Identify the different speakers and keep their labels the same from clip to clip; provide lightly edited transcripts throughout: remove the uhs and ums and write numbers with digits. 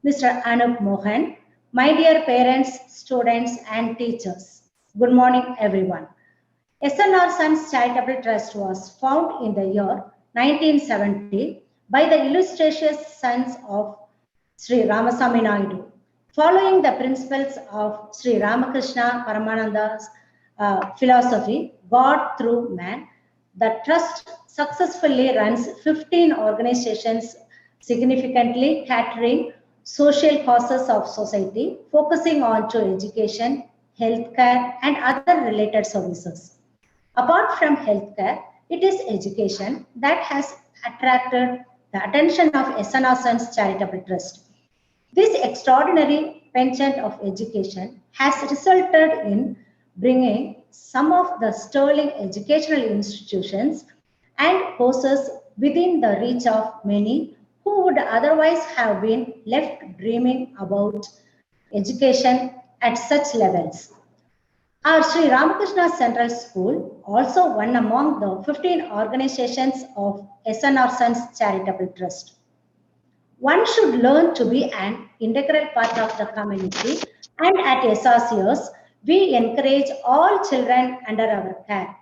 Speaker 1: Mr. Anup Mohan, my dear parents, students, and teachers. Good morning, everyone. SNR Sons Charitable Trust was founded in the year 1970 by the illustrious sons of Sri Ramasamy Naidu. Following the principles of Sri Ramakrishna Paramananda's philosophy, God through man, the trust successfully runs 15 organizations significantly catering social causes of society, focusing on to education, healthcare, and other related services. Apart from healthcare, it is education that has attracted the attention of SNR Sons Charitable Trust. This extraordinary penchant of education has resulted in bringing some of the sterling educational institutions and courses within the reach of many who would otherwise have been left dreaming about education at such levels. Our Sri Ramakrishna Central School also one among the 15 organizations of SNR Sons Charitable Trust. One should learn to be an integral part of the community, and at SRCS, we encourage all children under our care.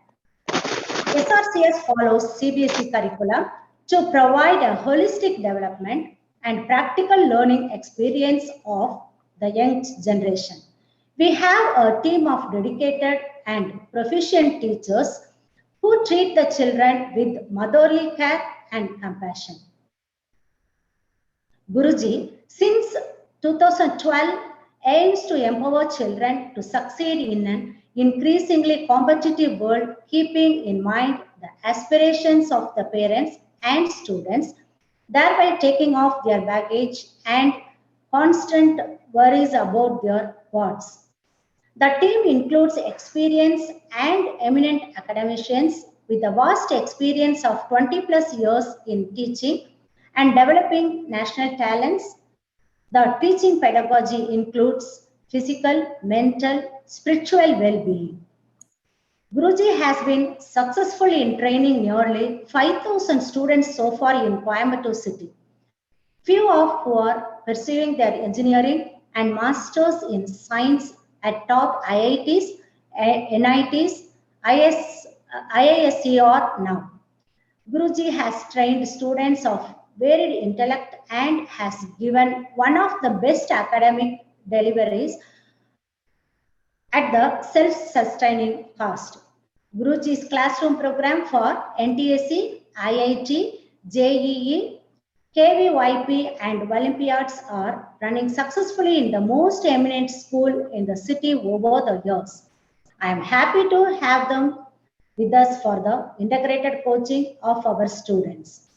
Speaker 1: SRCS follows CBSE curriculum to provide a holistic development and practical learning experience of the young generation. We have a team of dedicated and proficient teachers who treat the children with motherly care and compassion. Guruji, since 2012, aims to empower children to succeed in an increasingly competitive world, keeping in mind the aspirations of the parents and students, thereby taking off their baggage and constant worries about their wards. The team includes experienced and eminent academicians with a vast experience of 20 plus years in teaching and developing national talents. The teaching pedagogy includes physical, mental, spiritual well being. Guruji has been successful in training nearly 5,000 students so far in Coimbatore city, few of who are pursuing their engineering and masters in science at top IITs, NITs, IISER now. Guruji has trained students of varied intellect and has given one of the best academic deliveries at the self-sustaining cost. Guruji's classroom program for NTSC, IIT, JEE, KVYP and Olympiads are running successfully in the most eminent school in the city over the years. I am happy to have them with us for the integrated coaching of our students.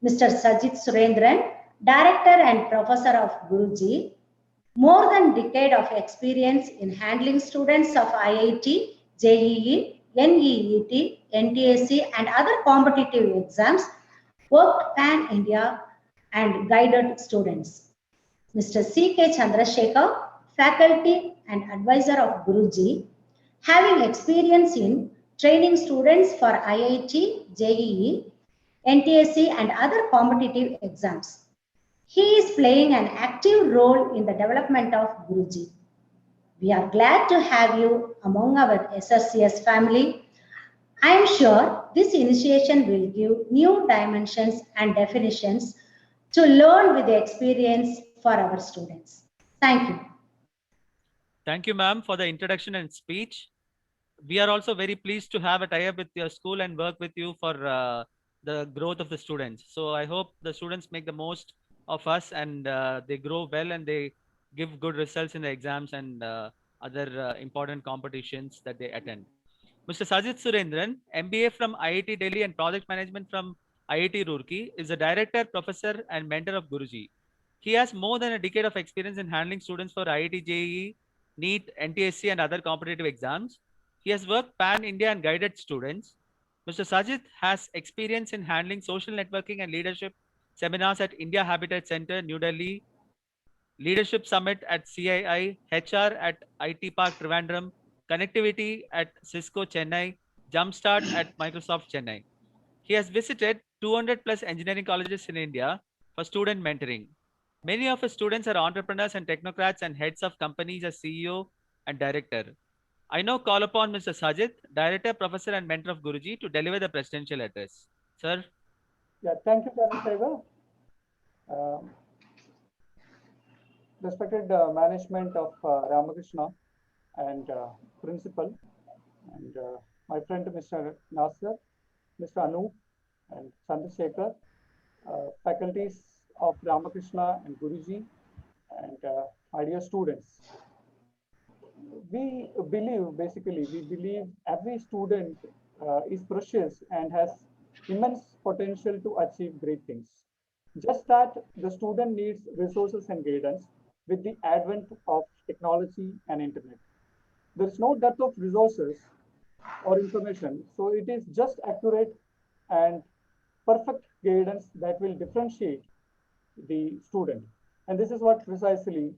Speaker 1: Mr. Sajid Surendran, Director and Professor of Guruji, more than a decade of experience in handling students of IIT, JEE, NEET, NTSC and other competitive exams, worked pan-India and guided students. Mr. C.K. Chandrasekhar, faculty and advisor of Guruji, having experience in training students for IIT, JEE, NTSC and other competitive exams. He is playing an active role in the development of Guruji. We are glad to have you among our SRCS family. I am sure this initiation will give new dimensions and definitions to learn with the experience for our students. Thank you.
Speaker 2: Thank you, ma'am, for the introduction and speech. We are also very pleased to have a tie-up with your school and work with you for the growth of the students. So I hope the students make the most of us and they grow well and they give good results in the exams and other important competitions that they attend. Mr. Sajid Surendran, MBA from IIT Delhi and Project Management from IIT Roorkee, is a director, professor, and mentor of Guruji. He has more than a decade of experience in handling students for IIT JEE, NEET, NTSC, and other competitive exams. He has worked pan India and guided students. Mr. Sajid has experience in handling social networking and leadership seminars at India Habitat Center, New Delhi, Leadership Summit at CII, HR at IT Park Trivandrum, Connectivity at Cisco Chennai, Jumpstart at Microsoft Chennai. He has visited 200 plus engineering colleges in India for student mentoring. Many of his students are entrepreneurs and technocrats and heads of companies as CEO and director. I now call upon Mr. Sajid, Director, Professor, and Mentor of Guruji, to deliver the presidential address. Sir.
Speaker 3: Yeah, thank you, Charan. Respected management of Ramakrishna and principal and my friend Mr. Nasser, Mr. Anup and Chandrasekhar, faculties of Ramakrishna and Guruji and my dear students. We believe every student is precious and has immense potential to achieve great things. Just that the student needs resources and guidance with the advent of technology and internet. There is no dearth of resources or information, so it is just accurate and perfect guidance that will differentiate the student. And this is what precisely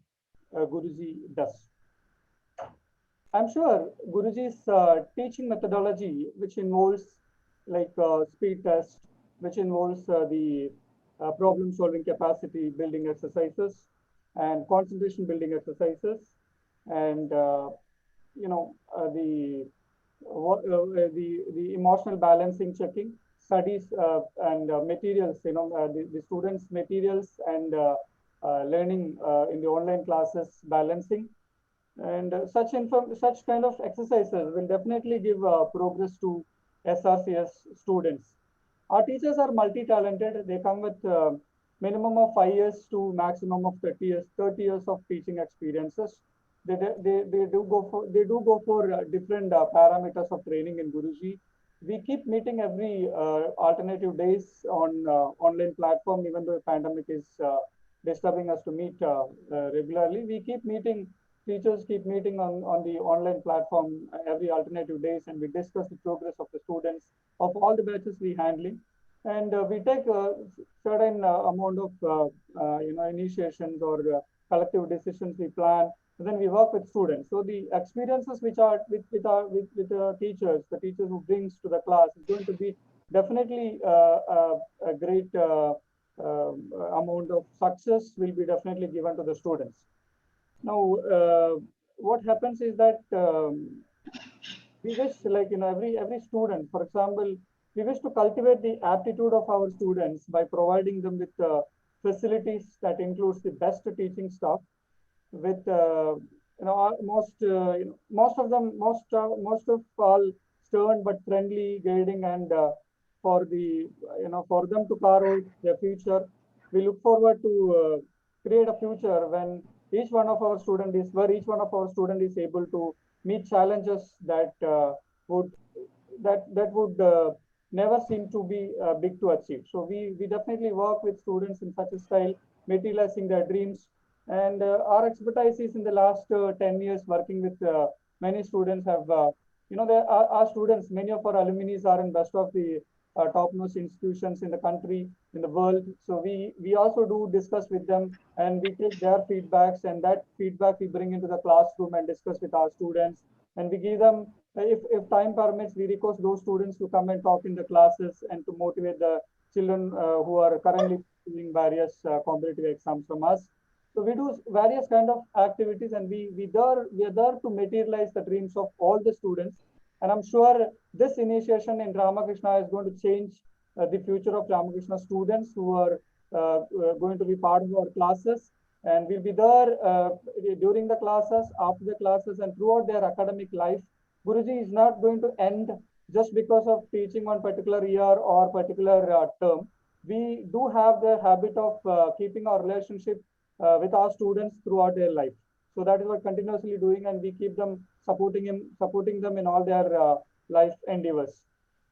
Speaker 3: Guruji does. I'm sure Guruji's teaching methodology, which involves like speed test, which involves the problem solving capacity building exercises and concentration building exercises, and the emotional balancing checking studies and materials, the students materials and learning in the online classes balancing, and such kind of exercises will definitely give progress to SRCS students. Our teachers are multi-talented. They come with minimum of 5 years to maximum of 30 years of teaching experiences. They do go for different parameters of training in Guruji. We keep meeting every alternative days on online platform, even though the pandemic is disturbing us to meet regularly. We keep meeting, teachers keep meeting on the online platform every alternative days, and we discuss the progress of the students of all the batches we handling. And we take a certain amount of initiations or collective decisions we plan, and then we work with students. So the experiences which are with the teachers who brings to the class is going to be definitely a great amount of success will be definitely given to the students. Now, what happens is that we wish, like every student, for example, we wish to cultivate the aptitude of our students by providing them with facilities that includes the best teaching staff, with most of all stern but friendly guiding, and for them to carve out their future. We look forward to create a future when each one of our student is where each one of our student is able to meet challenges that would would never seem to be big to achieve. So we definitely work with students in such a style, materializing their dreams. And our expertise is in the last 10 years working with many students have, our students, many of our alumni are in best of the top-notch institutions in the country, in the world. So we also do discuss with them, and we take their feedbacks, and that feedback we bring into the classroom and discuss with our students. And we give them, if time permits, we request those students to come and talk in the classes and to motivate the children who are currently doing various competitive exams from us. So we do various kind of activities, and we are there to materialize the dreams of all the students. And I'm sure this initiation in Ramakrishna is going to change the future of Ramakrishna students who are going to be part of our classes. And we'll be there during the classes, after the classes, and throughout their academic life. Guruji is not going to end just because of teaching one particular year or particular term. We do have the habit of keeping our relationship with our students throughout their life. So that is what continuously doing, and we keep them supporting them in all their life endeavors.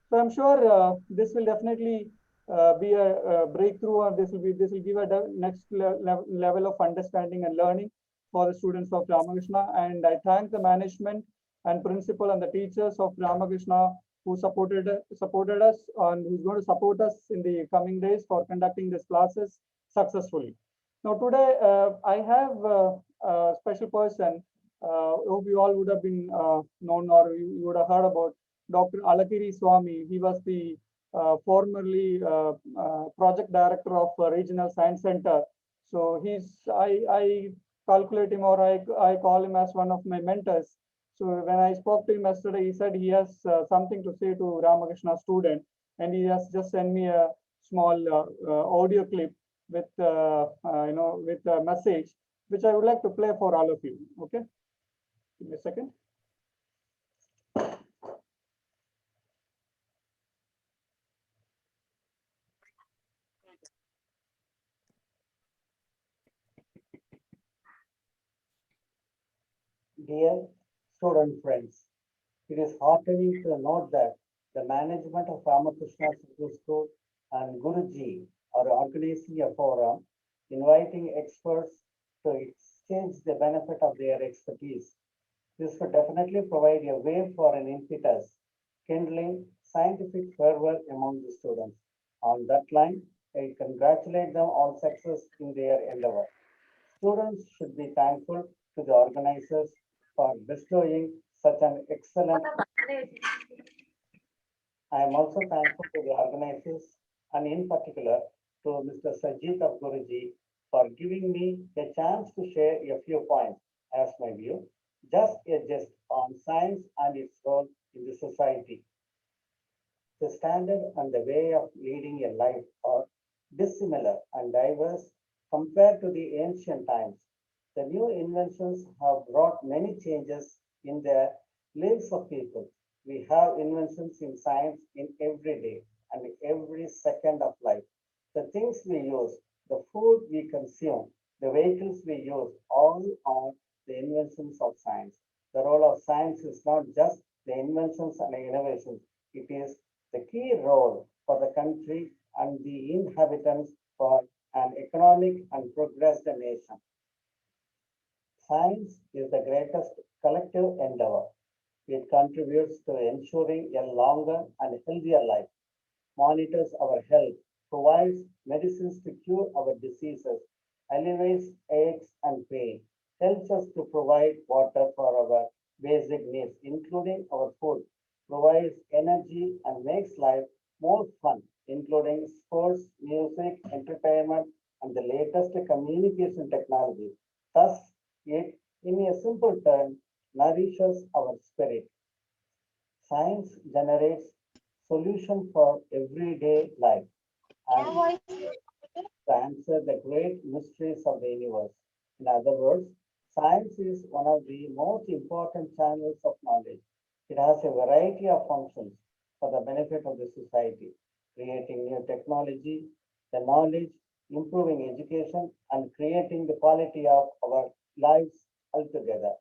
Speaker 3: So I'm sure this will definitely be a breakthrough, or this will give a next level of understanding and learning for the students of Ramakrishna. And I thank the management and principal and the teachers of Ramakrishna who supported us and who's going to support us in the coming days for conducting these classes successfully. Now today I have a special person. Hope you all would have been known, or you would have heard about Dr. Alakiri Swami. He was the formerly project director of Regional Science Center. So I calculate him, or I call him as one of my mentors. So when I spoke to him yesterday, he said he has something to say to Ramakrishna student, and he has just sent me a small audio clip with with a message, which I would like to play for all of you. Okay, give me a second.
Speaker 4: Dear student friends, it is heartening to note that the management of Ramakrishna Central School and Guruji are organizing a forum inviting experts to exchange the benefit of their expertise. This would definitely provide a way for an impetus, kindling scientific fervor among the students. On that line, I congratulate them on success in their endeavor. Students should be thankful to the organizers for bestowing such an excellent. I am also thankful to the organizers and in particular to Mr. Sajid of Guruji for giving me a chance to share a few points as my view, just a gist on science and its role in the society. The standard and the way of leading a life are dissimilar and diverse compared to the ancient times. The new inventions have brought many changes in the lives of people. We have inventions in science in every day and every second of life. The things we use, the food we consume, the vehicles we use, all are the inventions of science. The role of science is not just the inventions and innovations, it is the key role for the country and the inhabitants for an economic and progressed nation. Science is the greatest collective endeavor. It contributes to ensuring a longer and healthier life, monitors our health, provides medicines to cure our diseases, alleviates aches and pain, helps us to provide water for our basic needs, including our food, provides energy and makes life more fun, including sports, music, entertainment, and the latest communication technology. Thus, it, in a simple term, nourishes our spirit. Science generates solutions for everyday life and to answer the great mysteries of the universe. In other words, science is one of the most important channels of knowledge. It has a variety of functions for the benefit of the society, creating new technology, the knowledge, improving education, and creating the quality of our lives altogether.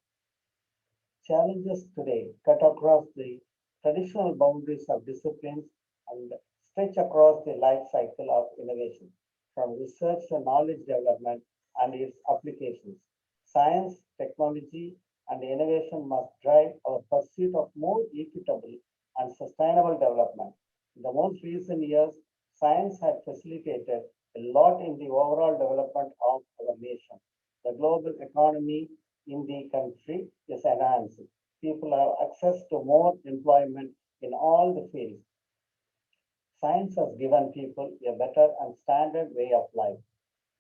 Speaker 4: Challenges today cut across the traditional boundaries of disciplines and stretch across the life cycle of innovation, from research to knowledge development and its applications. Science, technology, and innovation must drive our pursuit of more equitable and sustainable development. In the most recent years, science has facilitated a lot in the overall development of our nation. The global economy in the country is enhancing. People have access to more employment in all the fields. Science has given people a better and standard way of life.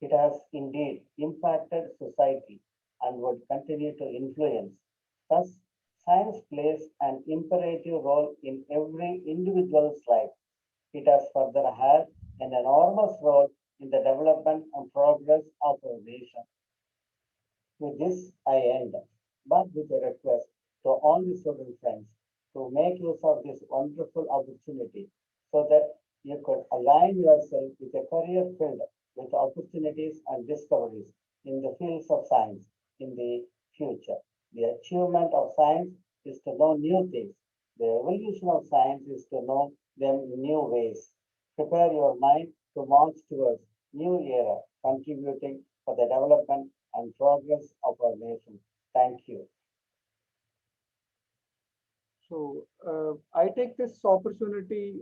Speaker 4: It has indeed impacted society and would continue to influence. Thus, science plays an imperative role in every individual's life. It has further had an enormous role in the development and progress of our nation. With this, I end, but with a request to all the student friends to make use of this wonderful opportunity so that you could align yourself with a career filled with opportunities and discoveries in the fields of science in the future. The achievement of science is to know new things. The evolution of science is to know them in new ways. Prepare your mind to march towards new era, contributing for the development and progress of our nation. Thank you.
Speaker 3: So I take this opportunity.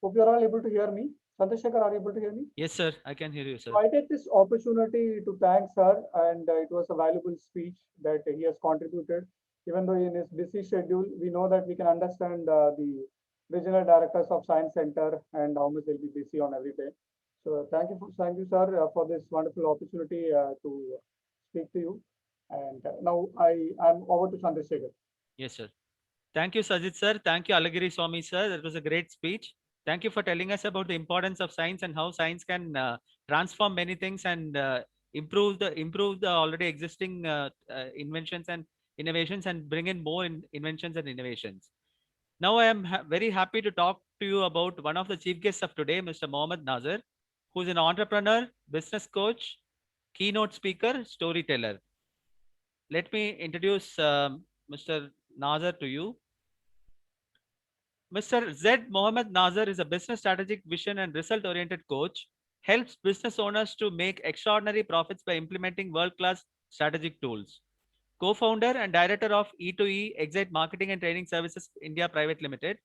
Speaker 3: Hope you're all able to hear me. Chandrasekhar, are you able to hear me?
Speaker 2: Yes, sir. I can hear you, sir.
Speaker 3: So I take this opportunity to thank sir, and it was a valuable speech that he has contributed. Even though in his busy schedule, we know that we can understand the regional directors of Science Center and how much they'll be busy on every day. So thank you, sir, for this wonderful opportunity to speak to you. And now I'm over to Chandrasekhar.
Speaker 2: Yes, sir. Thank you, Sajid sir. Thank you, Alagiri Swami sir. That was a great speech. Thank you for telling us about the importance of science and how science can transform many things and improve the already existing inventions and innovations and bring in more inventions and innovations. Now I am very happy to talk to you about one of the chief guests of today, Mr. Mohammed Nazar, who is an entrepreneur, business coach, keynote speaker, storyteller. Let me introduce Mr. Nazar to you. Mr. Z. Mohammed Nazar is a business strategic vision and result oriented coach, helps business owners to make extraordinary profits by implementing world class strategic tools. Co founder and director of E2E Exit Marketing and Training Services India Private Limited,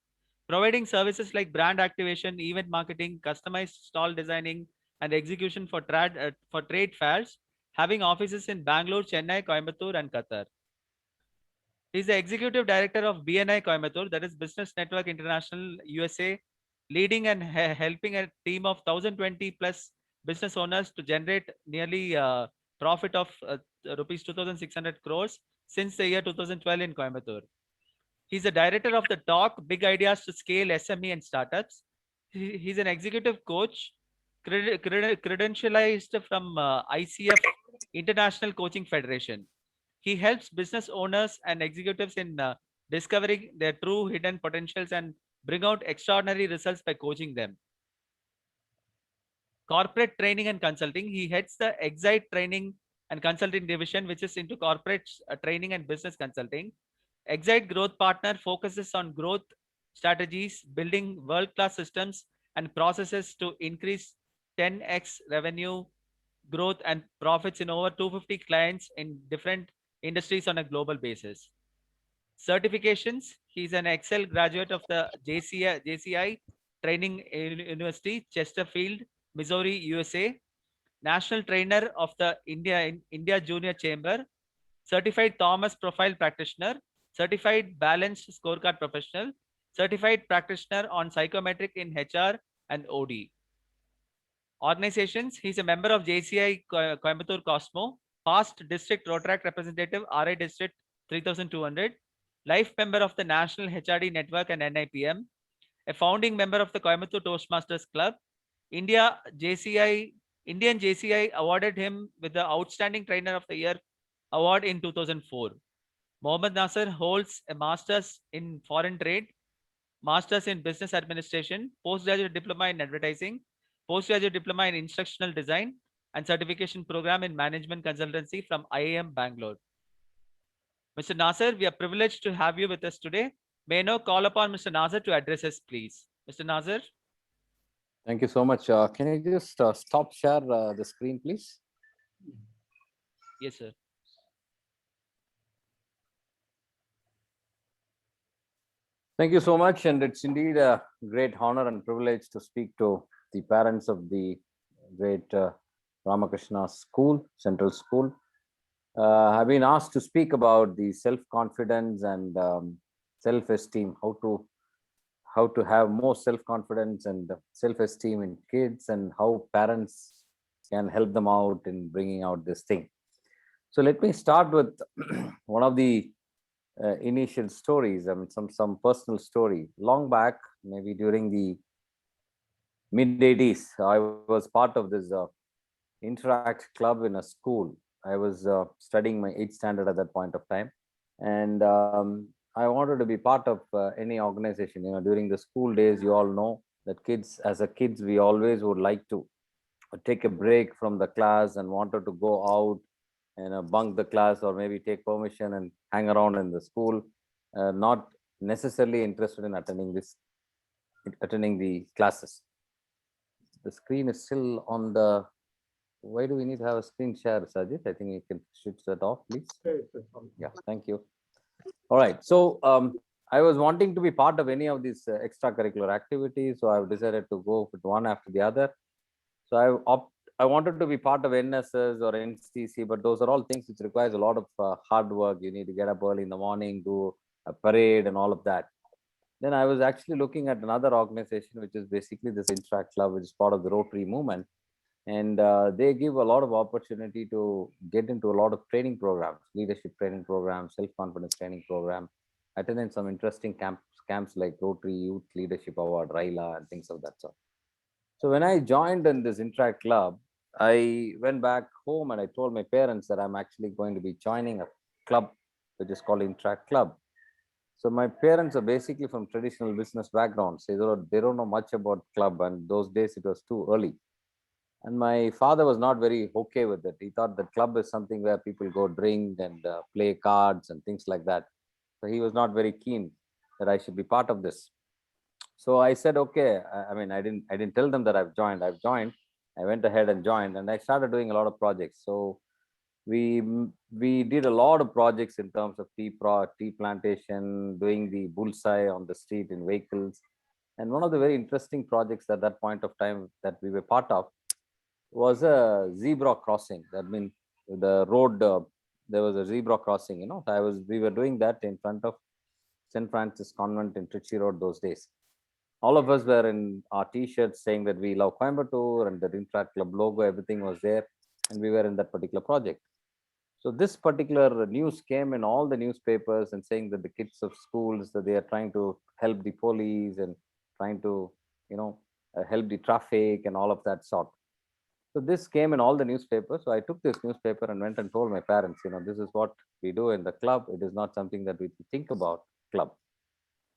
Speaker 2: providing services like brand activation, event marketing, customized stall designing, and execution for trade fairs, having offices in Bangalore, Chennai, Coimbatore, and Qatar. He's the executive director of BNI Coimbatore, that is Business Network International USA, leading and helping a team of 1,020 plus business owners to generate nearly profit of rupees 2,600 crores since the year 2012 in Coimbatore. He's the director of the Talk Big Ideas to Scale SME and Startups. He's an executive coach, credentialized from ICF International Coaching Federation. He helps business owners and executives in discovering their true hidden potentials and bring out extraordinary results by coaching them. Corporate training and consulting. He heads the Excite Training and Consulting Division, which is into corporate training and business consulting. Excite Growth Partner focuses on growth strategies, building world-class systems and processes to increase 10x revenue growth and profits in over 250 clients in different industries on a global basis. Certifications. He's an Excel graduate of the JCI Training University, Chesterfield, Missouri, USA. National trainer of the India Junior Chamber. Certified Thomas Profile Practitioner. Certified Balanced Scorecard Professional. Certified Practitioner on Psychometric in HR and OD. Organizations. He's a member of JCI Coimbatore Cosmo, past District Rotaract Representative, RI District 3200, life member of the National HRD Network and NIPM, a founding member of the Coimbatore Toastmasters Club. Indian JCI awarded him with the Outstanding Trainer of the Year award in 2004. Mohammed Nasser holds a Master's in Foreign Trade, Master's in Business Administration, Postgraduate Diploma in Advertising, Postgraduate Diploma in Instructional Design, and Certification Program in Management Consultancy from IIM Bangalore. Mr. Nasser, we are privileged to have you with us today. May I now call upon Mr. Nasser to address us, please. Mr. Nasser.
Speaker 5: Thank you so much. Can you just stop share the screen, please?
Speaker 2: Yes, sir.
Speaker 5: Thank you so much. And it's indeed a great honor and privilege to speak to the parents of the great Ramakrishna School, Central School. I've been asked to speak about the self-confidence and self-esteem, how to have more self-confidence and self-esteem in kids, and how parents can help them out in bringing out this thing. So let me start with one of the initial stories. I mean, some personal story. Long back, maybe during the mid-80s, I was part of this Interact club in a school. I was studying my 8th standard at that point of time, and I wanted to be part of any organization. You know, during the school days, you all know that as kids, we always would like to take a break from the class and wanted to go out and bunk the class, or maybe take permission and hang around in the school, not necessarily interested in attending the classes. The screen is still on the. Why do we need to have a screen share, Sajid? I think you can switch that off, please. Yeah, thank you. All right. So I was wanting to be part of any of these extracurricular activities, so I've decided to go with one after the other. So I wanted to be part of NSS or NCC, but those are all things which requires a lot of hard work. You need to get up early in the morning, do a parade and all of that. then I was actually looking at another organization, which is basically this Interact Club, which is part of the Rotary movement. And they give a lot of opportunity to get into a lot of training programs, leadership training programs, self-confidence training program, attended some interesting camps like Rotary Youth Leadership Award, RILA, and things of that sort. So when I joined in this Interact Club, I went back home and I told my parents that I'm actually going to be joining a club which is called Interact Club. So my parents are basically from traditional business backgrounds. They don't know much about club, and those days it was too early. And my father was not very okay with it. He thought the club is something where people go drink and play cards and things like that. So he was not very keen that I should be part of this. So I said, okay. I mean, I didn't tell them that I've joined. I've joined. I went ahead and joined, and I started doing a lot of projects. So we did a lot of projects in terms of tea plantation, doing the bullseye on the street in vehicles. And one of the very interesting projects at that point of time that we were part of was a zebra crossing. That means the road, there was a zebra crossing. We were doing that in front of St. Francis Convent in Trichy Road those days. All of us were in our t-shirts saying that we love Coimbatore, and the Interact Club logo, everything was there, and we were in that particular project. So this particular news came in all the newspapers and saying that the kids of schools, that they are trying to help the police and trying to, help the traffic and all of that sort. So this came in all the newspapers. So I took this newspaper and went and told my parents, this is what we do in the club. It is not something that we think about club.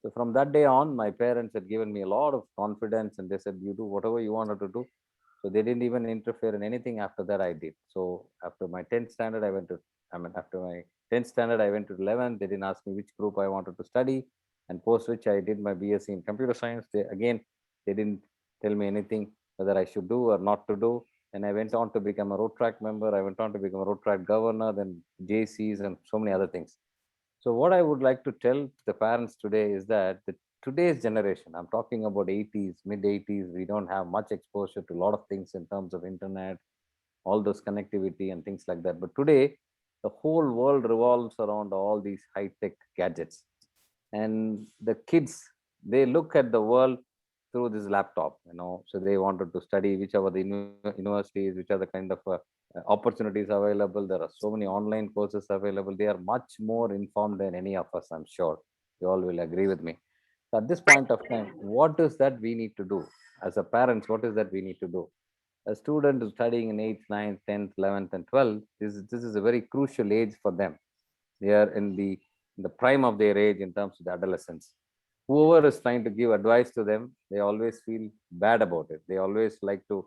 Speaker 5: So from that day on, my parents had given me a lot of confidence, and they said, you do whatever you wanted to do. So they didn't even interfere in anything after that I did. So after my 10th standard, after my 10th standard, I went to 11th. They didn't ask me which group I wanted to study. And post which I did my BSc in computer science. They didn't tell me anything whether I should do or not to do. And I went on to become a Rotaract member. I went on to become a Rotaract governor, then JCs and so many other things. So what I would like to tell the parents today is that today's generation, I'm talking about 80s, mid 80s, we don't have much exposure to a lot of things in terms of internet, all those connectivity and things like that. But today, the whole world revolves around all these high-tech gadgets. And the kids, they look at the world through this laptop, so they wanted to study which are the universities, which are the kind of opportunities available. There are so many online courses available. They are much more informed than any of us, I'm sure. You all will agree with me. So at this point of time, what is that we need to do? As a parents, what is that we need to do? A student is studying in 8th, 9th, 10th, 11th, and 12th. This is a very crucial age for them. They are in the prime of their age in terms of the adolescence. Whoever is trying to give advice to them, they always feel bad about it. They always like to,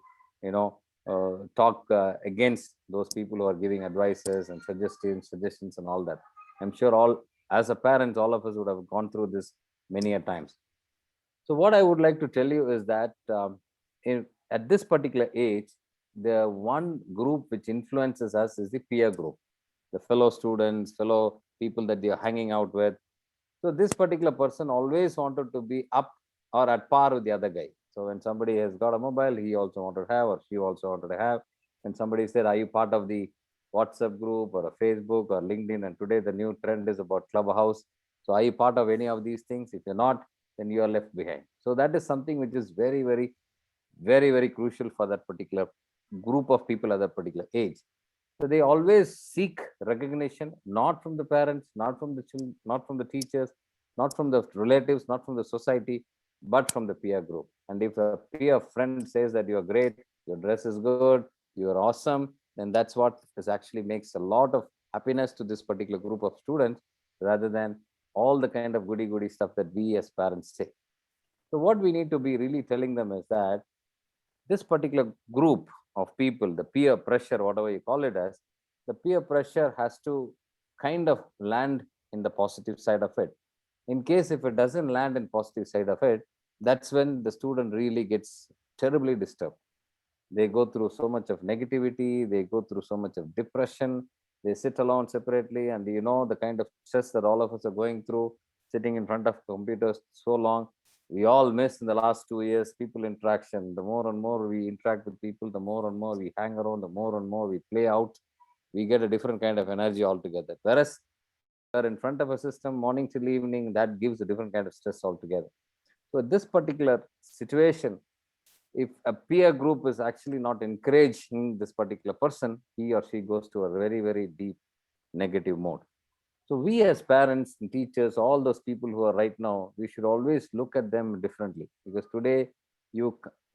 Speaker 5: talk against those people who are giving advices and suggestions and all that. I'm sure as a parent, all of us would have gone through this many a times. So what I would like to tell you is that at this particular age, the one group which influences us is the peer group, the fellow students, fellow people that they are hanging out with. So this particular person always wanted to be up or at par with the other guy. So when somebody has got a mobile, he also wanted to have, or she also wanted to have. When somebody said, are you part of the WhatsApp group or a Facebook or LinkedIn? And today the new trend is about Clubhouse. So are you part of any of these things? If you're not, then you are left behind. So that is something which is very, very, very, very crucial for that particular group of people at that particular age. So they always seek recognition, not from the parents, not from the children, not from the teachers, not from the relatives, not from the society, but from the peer group. And if a peer friend says that you're great, your dress is good, you're awesome, then that's what is actually makes a lot of happiness to this particular group of students, rather than all the kind of goody stuff that we as parents say. So what we need to be really telling them is that this particular group of people, the peer pressure, whatever you call it as, the peer pressure has to kind of land in the positive side of it. In case if it doesn't land in positive side of it, that's when the student really gets terribly disturbed. They go through so much of negativity, they go through so much of depression, they sit alone separately, and the kind of stress that all of us are going through, sitting in front of computers so long. We all miss in the last 2 years people interaction. The more and more we interact with people, the more and more we hang around, the more and more we play out, we get a different kind of energy altogether. Whereas are in front of a system morning till evening, that gives a different kind of stress altogether. So this particular situation, if a peer group is actually not encouraging this particular person, he or she goes to a very, very deep negative mode. So we as parents and teachers, all those people who are right now, we should always look at them differently, because today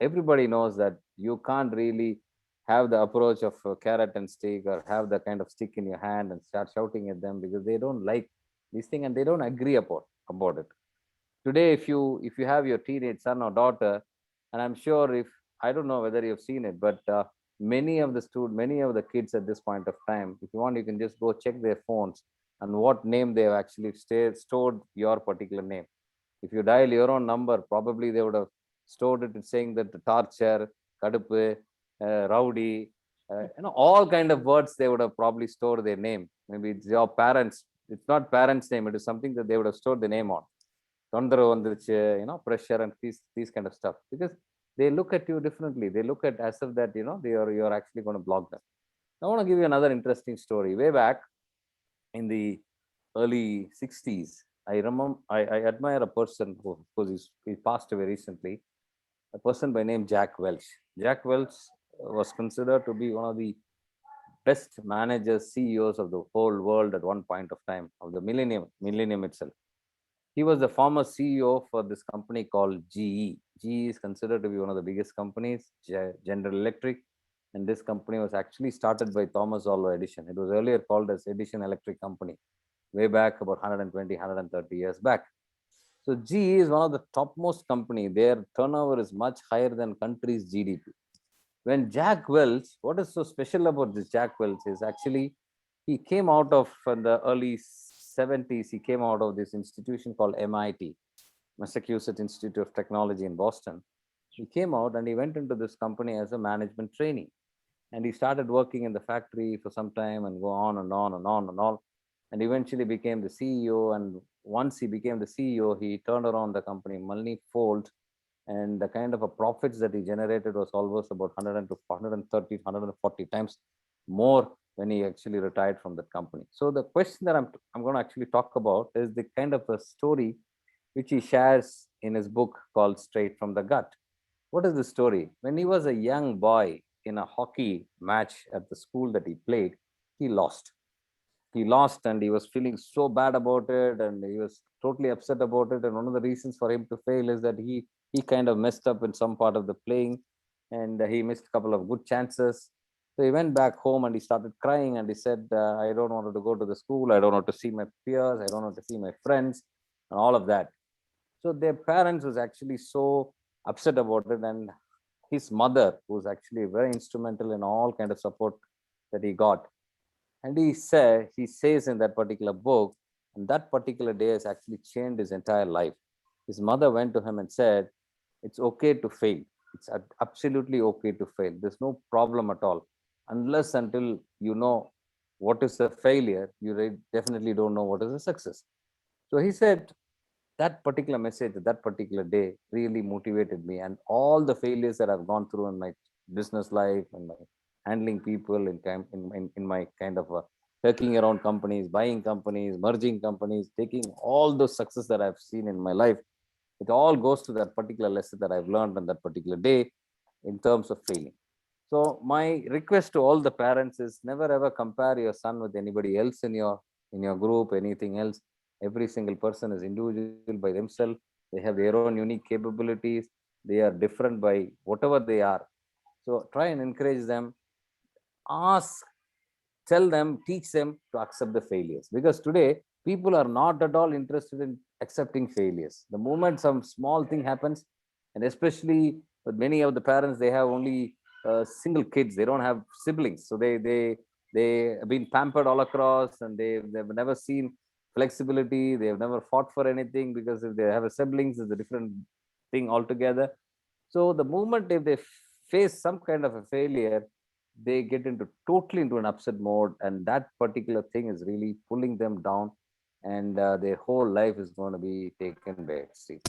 Speaker 5: everybody knows that you can't really have the approach of a carrot and stick, or have the kind of stick in your hand and start shouting at them, because they don't like this thing and they don't agree about it. Today, if you have your teenage son or daughter, and I'm sure, if I don't know whether you've seen it, but many of the kids at this point of time, if you want, you can just go check their phones and what name they have actually stored your particular name. If you dial your own number, probably they would have stored it saying that the torture, kadupu, rowdy, all kind of words. They would have probably stored their name. Maybe it's your parents. It's not parents' name. It is something that they would have stored the name on. Pressure and these kind of stuff, because they look at you differently. They look at as if that you're actually going to block them. I want to give you another interesting story. Way back in the early 60s, I remember I admire a person who, of course, he passed away recently, a person by name Jack Welch. Jack Welch was considered to be one of the best managers, CEOs of the whole world at one point of time, of the millennium itself. He was the former CEO for this company called GE. GE is considered to be one of the biggest companies, General Electric, and this company was actually started by Thomas Alva Edison. It was earlier called as Edison Electric Company, way back about 120, 130 years back. So GE is one of the topmost company. Their turnover is much higher than country's GDP. When Jack Welch, what is so special about this Jack Welch is actually he came out of the early 70s. He came out of this institution called MIT, Massachusetts Institute of Technology in Boston. He came out and he went into this company as a management trainee, and he started working in the factory for some time and go on and on and on and on, and eventually became the CEO. And once he became the CEO, he turned around the company manifold, and the kind of a profits that he generated was almost about 100 to 130, 140 times more when he actually retired from that company. So the question that I'm going to actually talk about is the kind of a story which he shares in his book called Straight from the Gut. What is the story? When he was a young boy in a hockey match at the school that he played, he lost. He lost and he was feeling so bad about it, and he was totally upset about it. And one of the reasons for him to fail is that he kind of messed up in some part of the playing, and he missed a couple of good chances. So he went back home and he started crying, and he said, I don't want to go to the school. I don't want to see my peers. I don't want to see my friends and all of that. So their parents was actually so upset about it. And his mother, who was actually very instrumental in all kind of support that he got. And he says in that particular book, and that particular day has actually changed his entire life. His mother went to him and said, it's okay to fail. It's absolutely okay to fail. There's no problem at all. Unless until you know what is a failure, you definitely don't know what is a success. So he said that particular message, that particular day really motivated me. And all the failures that I've gone through in my business life and my handling people in my kind of working around companies, buying companies, merging companies, taking all the success that I've seen in my life, it all goes to that particular lesson that I've learned on that particular day in terms of failing. So my request to all the parents is never ever compare your son with anybody else in your group, anything else. Every single person is individual by themselves. They have their own unique capabilities. They are different by whatever they are. So try and encourage them. Ask, tell them, teach them to accept the failures. Because today, people are not at all interested in accepting failures. The moment some small thing happens, and especially with many of the parents, they have only single kids. They don't have siblings. So they have been pampered all across, and they've never seen flexibility. They have never fought for anything, because if they have a siblings, it's a different thing altogether. So the moment if they face some kind of a failure, they get into totally into an upset mode, and that particular thing is really pulling them down, and their whole life is going to be taken by extreme.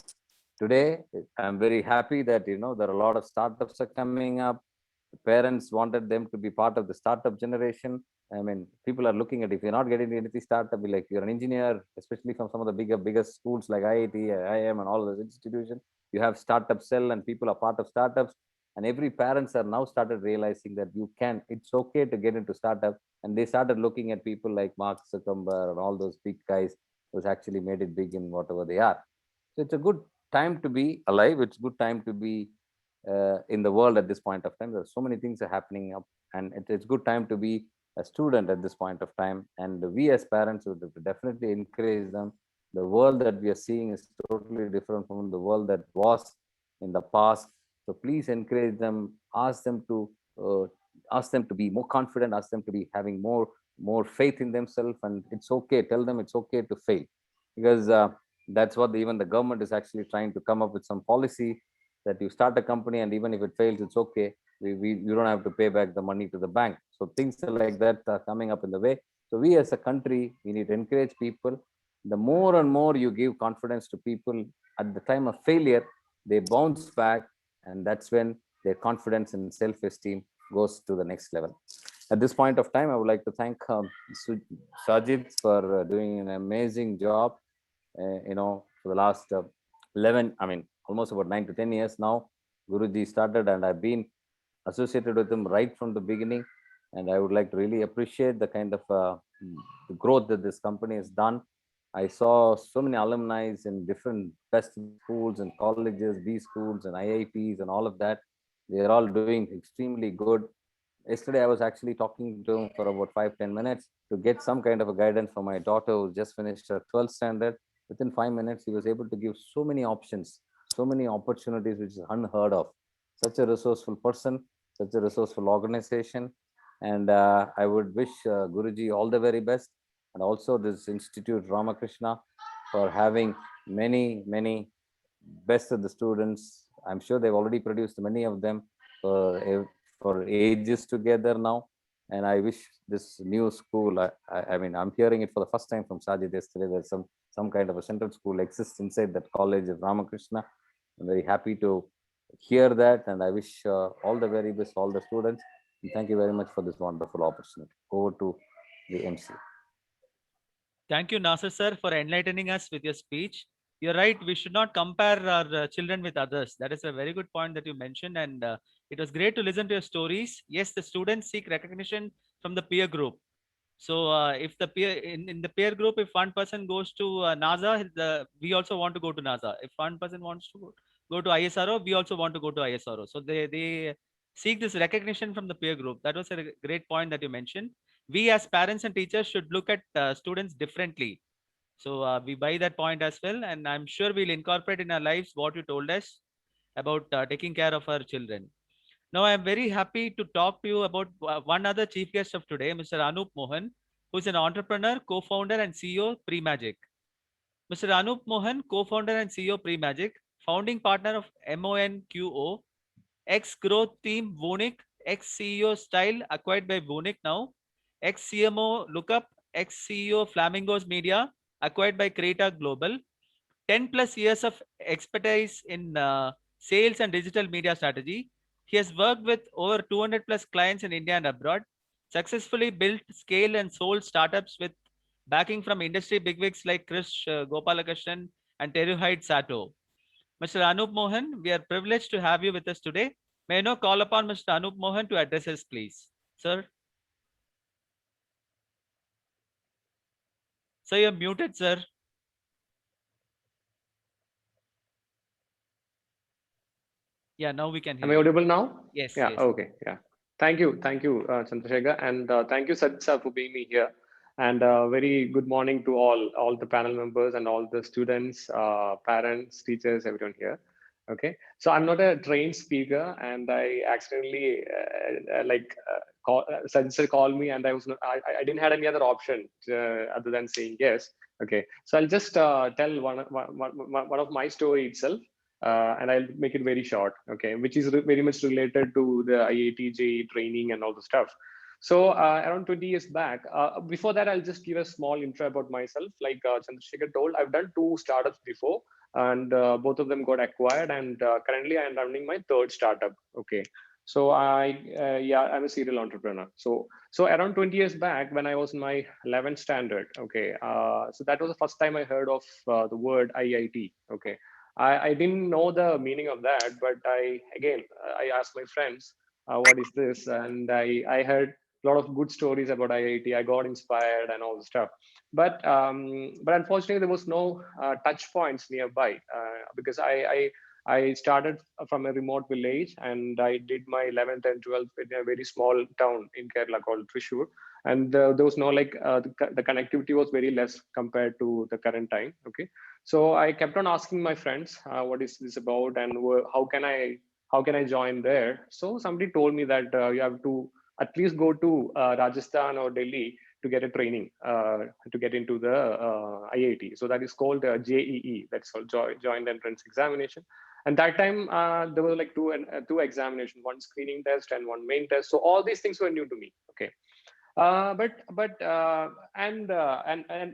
Speaker 5: Today, I'm very happy that there are a lot of startups are coming up. The parents wanted them to be part of the startup generation. I mean, people are looking at, if you're not getting into the startup, be like you're an engineer, especially from some of the biggest schools like IIT, IIM, and all those institutions. You have startup cell, and people are part of startups. And every parents are now started realizing that it's okay to get into startup. And they started looking at people like Mark Zuckerberg and all those big guys who's actually made it big in whatever they are. So it's a good time to be alive. It's good time to be in the world at this point of time. There are so many things are happening up, and it's good time to be a student at this point of time. And we as parents would definitely encourage them. The world that we are seeing is totally different from the world that was in the past. So please encourage them, uh, ask them to be more confident, ask them to be having more faith in themselves. And it's okay, tell them it's okay to fail, because that's what even the government is actually trying to come up with some policy, that you start a company and even if it fails, it's okay. You don't have to pay back the money to the bank. So things like that are coming up in the way. So we as a country, we need to encourage people. The more and more you give confidence to people, at the time of failure, they bounce back, and that's when their confidence and self-esteem goes to the next level. At this point of time, I would like to thank Sajid for doing an amazing job. For the last 11, I mean, almost about 9 to 10 years now, Guruji started, and I've been associated with him right from the beginning. And I would like to really appreciate the kind of the growth that this company has done. I saw so many alumni in different best schools and colleges, B schools and IITs and all of that. They are all doing extremely good. Yesterday, I was actually talking to him for about 5-10 minutes to get some kind of a guidance for my daughter who just finished her 12th standard. Within 5 minutes, he was able to give so many options, so many opportunities, which is unheard of. Such a resourceful person, such a resourceful organization. And I would wish Guruji all the very best. And also this Institute Ramakrishna for having many best of the students. I'm sure they've already produced many of them for ages together now. And I wish this new school, I mean, I'm hearing it for the first time from Sajid yesterday, that some kind of a central school exists inside that college of Ramakrishna. I'm very happy to hear that, and I wish all the very best, all the students. And thank you very much for this wonderful opportunity. Over to the MC.
Speaker 2: Thank you, Nasir sir, for enlightening us with your speech. You're right. We should not compare our children with others. That is a very good point that you mentioned. And it was great to listen to your stories. Yes, the students seek recognition from the peer group. So if the peer in the peer group, if one person goes to NASA, we also want to go to NASA. If one person wants to go to ISRO, we also want to go to ISRO. So they seek this recognition from the peer group. That was a great point that you mentioned. We as parents and teachers should look at students differently. So we buy that point as well, and I'm sure we'll incorporate in our lives what you told us about taking care of our children. Now, I'm very happy to talk to you about one other chief guest of today, Mr. Anup Mohan, who's an entrepreneur, co-founder, and CEO Premagic. Mr. Anup Mohan, co-founder and CEO Premagic, founding partner of MONQO, ex-growth team Vonik, ex-CEO Style, acquired by Vonik now, ex-CMO Lookup, ex-CEO Flamingos Media, acquired by Creta Global, 10 plus years of expertise in sales and digital media strategy. He has worked with over 200 plus clients in India and abroad, successfully built, scaled, and sold startups with backing from industry bigwigs like Krish Gopalakrishnan and Teruhide Sato. Mr. Anup Mohan, we are privileged to have you with us today. May I now call upon Mr. Anup Mohan to address us, please. Sir? Sir, you're muted, sir. Yeah, now we can hear
Speaker 6: Am I
Speaker 2: you.
Speaker 6: audible now?
Speaker 2: Yes,
Speaker 6: Yeah,
Speaker 2: yes.
Speaker 6: okay, yeah. Thank you, Chandrasekhar, and thank you, Sajid sir, for being me here. And very good morning to all the panel members and all the students, parents, teachers, everyone here. Okay, so I'm not a trained speaker, and I accidentally Sajid sir called me, and I didn't have any other option other than saying yes. Okay, so I'll just tell one of my story itself. And I'll make it very short, okay, which is very much related to the IIT JEE training and all the stuff. So around 20 years back, before that, I'll just give a small intro about myself. Like Chandrasekhar told, I've done 2 startups before, and both of them got acquired. And currently, I'm running my 3rd startup. Okay, So I'm a serial entrepreneur. So around 20 years back, when I was in my 11th standard, okay, so that was the first time I heard of the word IIT. Okay, I didn't know the meaning of that, but I asked my friends, what is this? And I heard a lot of good stories about IIT. I got inspired and all the stuff. But unfortunately, there was no touch points nearby because I started from a remote village and I did my 11th and 12th in a very small town in Kerala called Thrissur. And there was no the connectivity was very less compared to the current time. Okay. So I kept on asking my friends, what is this about and how can I join there? So somebody told me that you have to at least go to Rajasthan or Delhi to get a training to get into the IIT. So that is called JEE, that's called Joint Entrance Examination. And that time there were like two examinations, one screening test and one main test. So all these things were new to me. Okay. And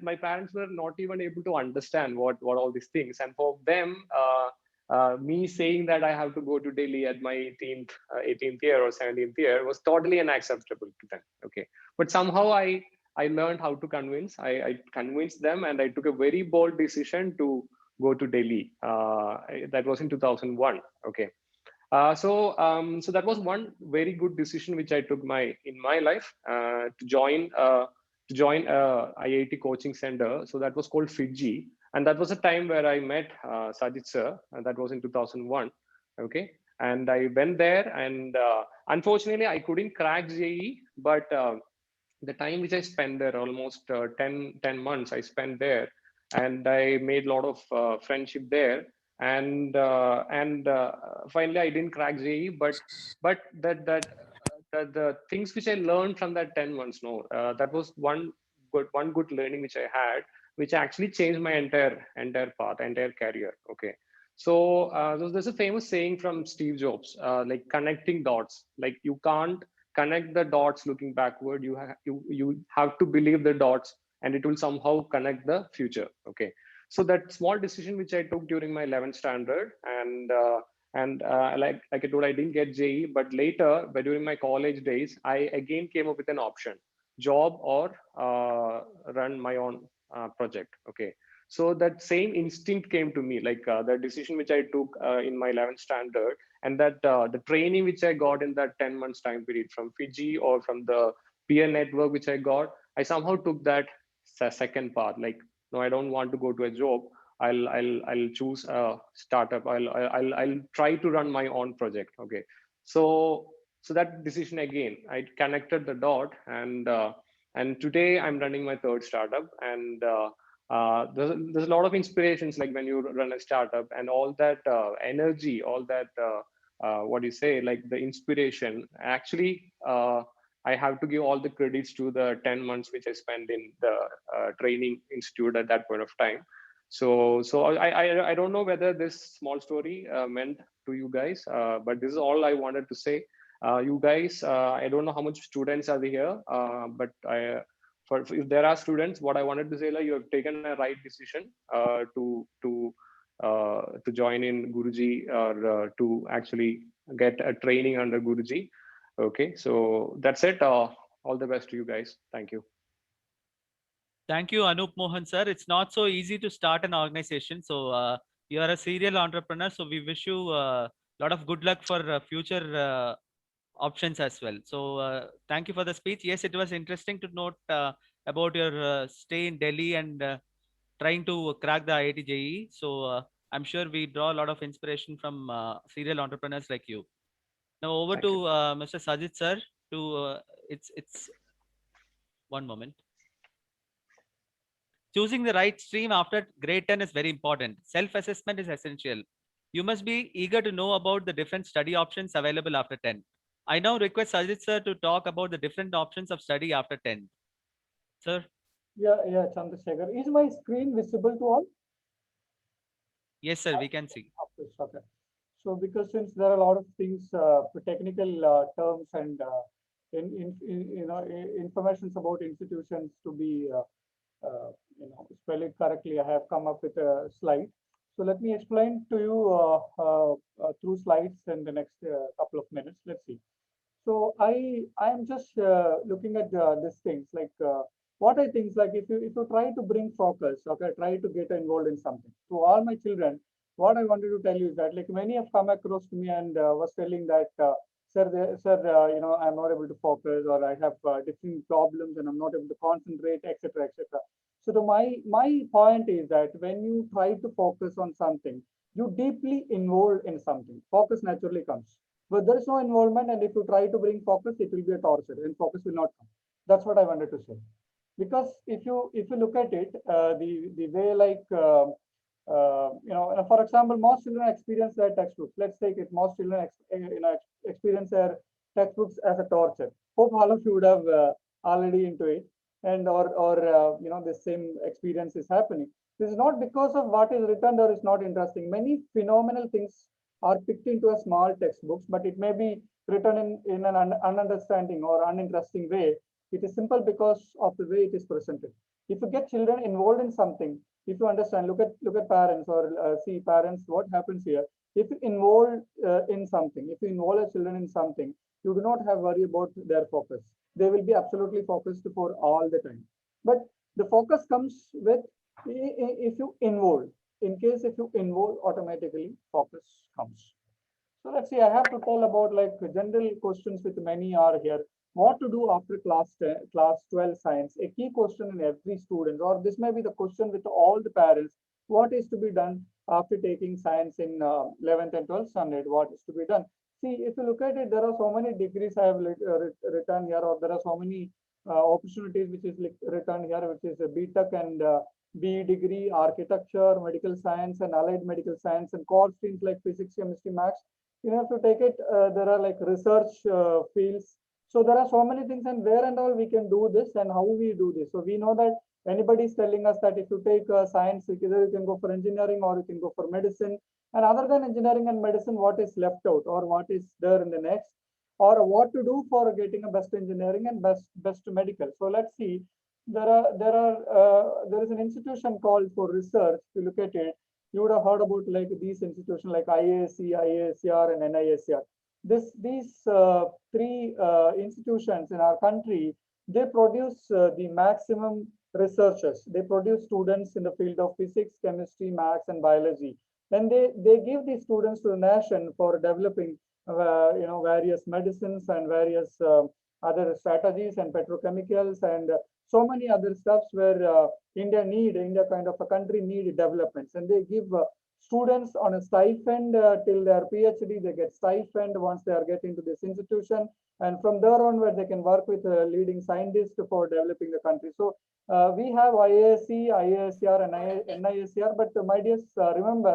Speaker 6: my parents were not even able to understand what all these things. And for them, me saying that I have to go to Delhi at my 18th year or 17th year was totally unacceptable to them. Okay, but somehow I learned how to convince. I convinced them, and I took a very bold decision to go to Delhi. That was in 2001. Okay. So that was one very good decision which I took in my life to join IIT coaching center. So that was called Fiji, and that was a time where I met Sajid sir, and that was in 2001. Okay, and I went there, and unfortunately I couldn't crack JE, but the time which I spent there, almost 10 months I spent there, and I made a lot of friendship there. And finally I didn't crack JE, but the things which I learned from that 10 months, no, that was one good learning which I had, which actually changed my entire path, entire career. Okay. So there's a famous saying from Steve Jobs, like connecting dots. Like you can't connect the dots looking backward. You have to believe the dots, and it will somehow connect the future. Okay. So that small decision which I took during my 11th standard, and like I told, I didn't get JE, but later, but during my college days, I again came up with an option: job or run my own project. Okay. So that same instinct came to me, like the decision which I took in my 11th standard, and that the training which I got in that 10 months time period from Fiji or from the peer network which I got, I somehow took that second path. Like, no, I don't want to go to a job. I'll choose a startup. I'll try to run my own project. Okay. So that decision again, I connected the dot, and today I'm running my third startup, and there's a lot of inspirations, like when you run a startup and all that energy, all that what do you say, like the inspiration. Actually, I have to give all the credits to the 10 months which I spent in the training institute at that point of time. So I don't know whether this small story meant to you guys, but this is all I wanted to say. You guys, I don't know how much students are here, but if there are students, what I wanted to say, like, you have taken a right decision to join in Guruji, or to actually get a training under Guruji. Okay, so that's it. All the best to you guys. Thank you.
Speaker 2: Thank you, Anup Mohan sir. It's not so easy to start an organization. So you are a serial entrepreneur. So we wish you a lot of good luck for future options as well. So thank you for the speech. Yes, it was interesting to note about your stay in Delhi and trying to crack the IIT JEE. So I'm sure we draw a lot of inspiration from serial entrepreneurs like you. Now over
Speaker 6: Thank
Speaker 2: to
Speaker 6: you.
Speaker 2: Mr. Sajid sir. To it's one moment. Choosing the right stream after grade 10 is very important. Self-assessment is essential. You must be eager to know about the different study options available after 10. I now request Sajid sir to talk about the different options of study after 10. Sir?
Speaker 3: Yeah, Chandrasekhar. Is my screen visible to all?
Speaker 2: Yes, sir, we can see.
Speaker 3: Okay. So because since there are a lot of things, technical terms and informations about institutions to be spell it correctly, I have come up with a slide. So let me explain to you through slides in the next couple of minutes. Let's see. So I am just looking at these things like what I think is like if you try to bring focus, okay, try to get involved in something. To all my children, what I wanted to tell you is that like many have come across to me and was telling that sir, you know, I'm not able to focus, or I have different problems and I'm not able to concentrate, etc., etc. So my point is that when you try to focus on something, you deeply involved in something. Focus naturally comes. But there is no involvement, and if you try to bring focus, it will be a torture, and focus will not come. That's what I wanted to say. Because if you look at it, the way like you know, for example, most children experience their textbooks. Let's take it. Most children you know, experience their textbooks as a torture. Hope all of you would have already into it, and or you know, the same experience is happening. This is not because of what is written or is not interesting. Many phenomenal things are picked into a small textbooks, but it may be written in an ununderstanding or uninteresting way. It is simple because of the way it is presented. If you get children involved in something, if you understand, look at parents or see parents, what happens here. If you involve in something, if you involve your children in something, you do not have worry about their focus. They will be absolutely focused for all the time. But the focus comes with if you involve. In case if you involve, automatically focus comes. So let's see, I have to tell about like general questions with many are here. What to do after class 10, class 12 science? A key question in every student, or this may be the question with all the parents. What is to be done after taking science in 11th and 12th standard? What is to be done? See, if you look at it, there are so many degrees I have written here, or there are so many opportunities which is written here, which is a BTech and BE degree, architecture, medical science, and allied medical science, and core streams like physics, chemistry, maths. You have to take it. There are like research fields. So there are so many things, and where and all we can do this and how we do this. So we know that anybody is telling us that if you take science, either you can go for engineering or you can go for medicine. And other than engineering and medicine, what is left out or what is there in the next, or what to do for getting a best engineering and best medical. So let's see. There is an institution called for research. If you look at it, you would have heard about like these institutions like IASC, IASCR, and NISCR. These three institutions in our country, they produce the maximum researchers. They produce students in the field of physics, chemistry, maths, and biology. And they give these students to the nation for developing you know, various medicines and various other strategies and petrochemicals and so many other stuffs where India kind of a country need developments, and they give students on a stipend till their PhD. They get stipend once they are getting to this institution, and from there onward they can work with leading scientists for developing the country. So we have IASC, IASCR, and NISCR, but my dear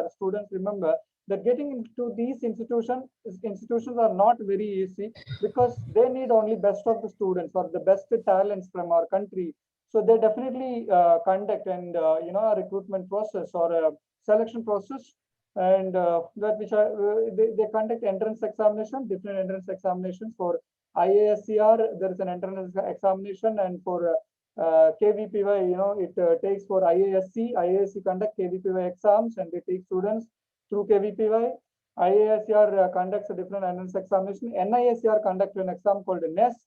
Speaker 3: students remember that getting into these institutions are not very easy, because they need only best of the students or the best talents from our country. So they definitely conduct and you know, a recruitment process or a selection process, and that which they conduct entrance examination, different entrance examinations. For IASCR, there is an entrance examination, and for KVPY, you know, it takes for IASC conduct KVPY exams, and they take students through KVPY. IASCR conducts a different entrance examination. NISCR conducts an exam called a NEST,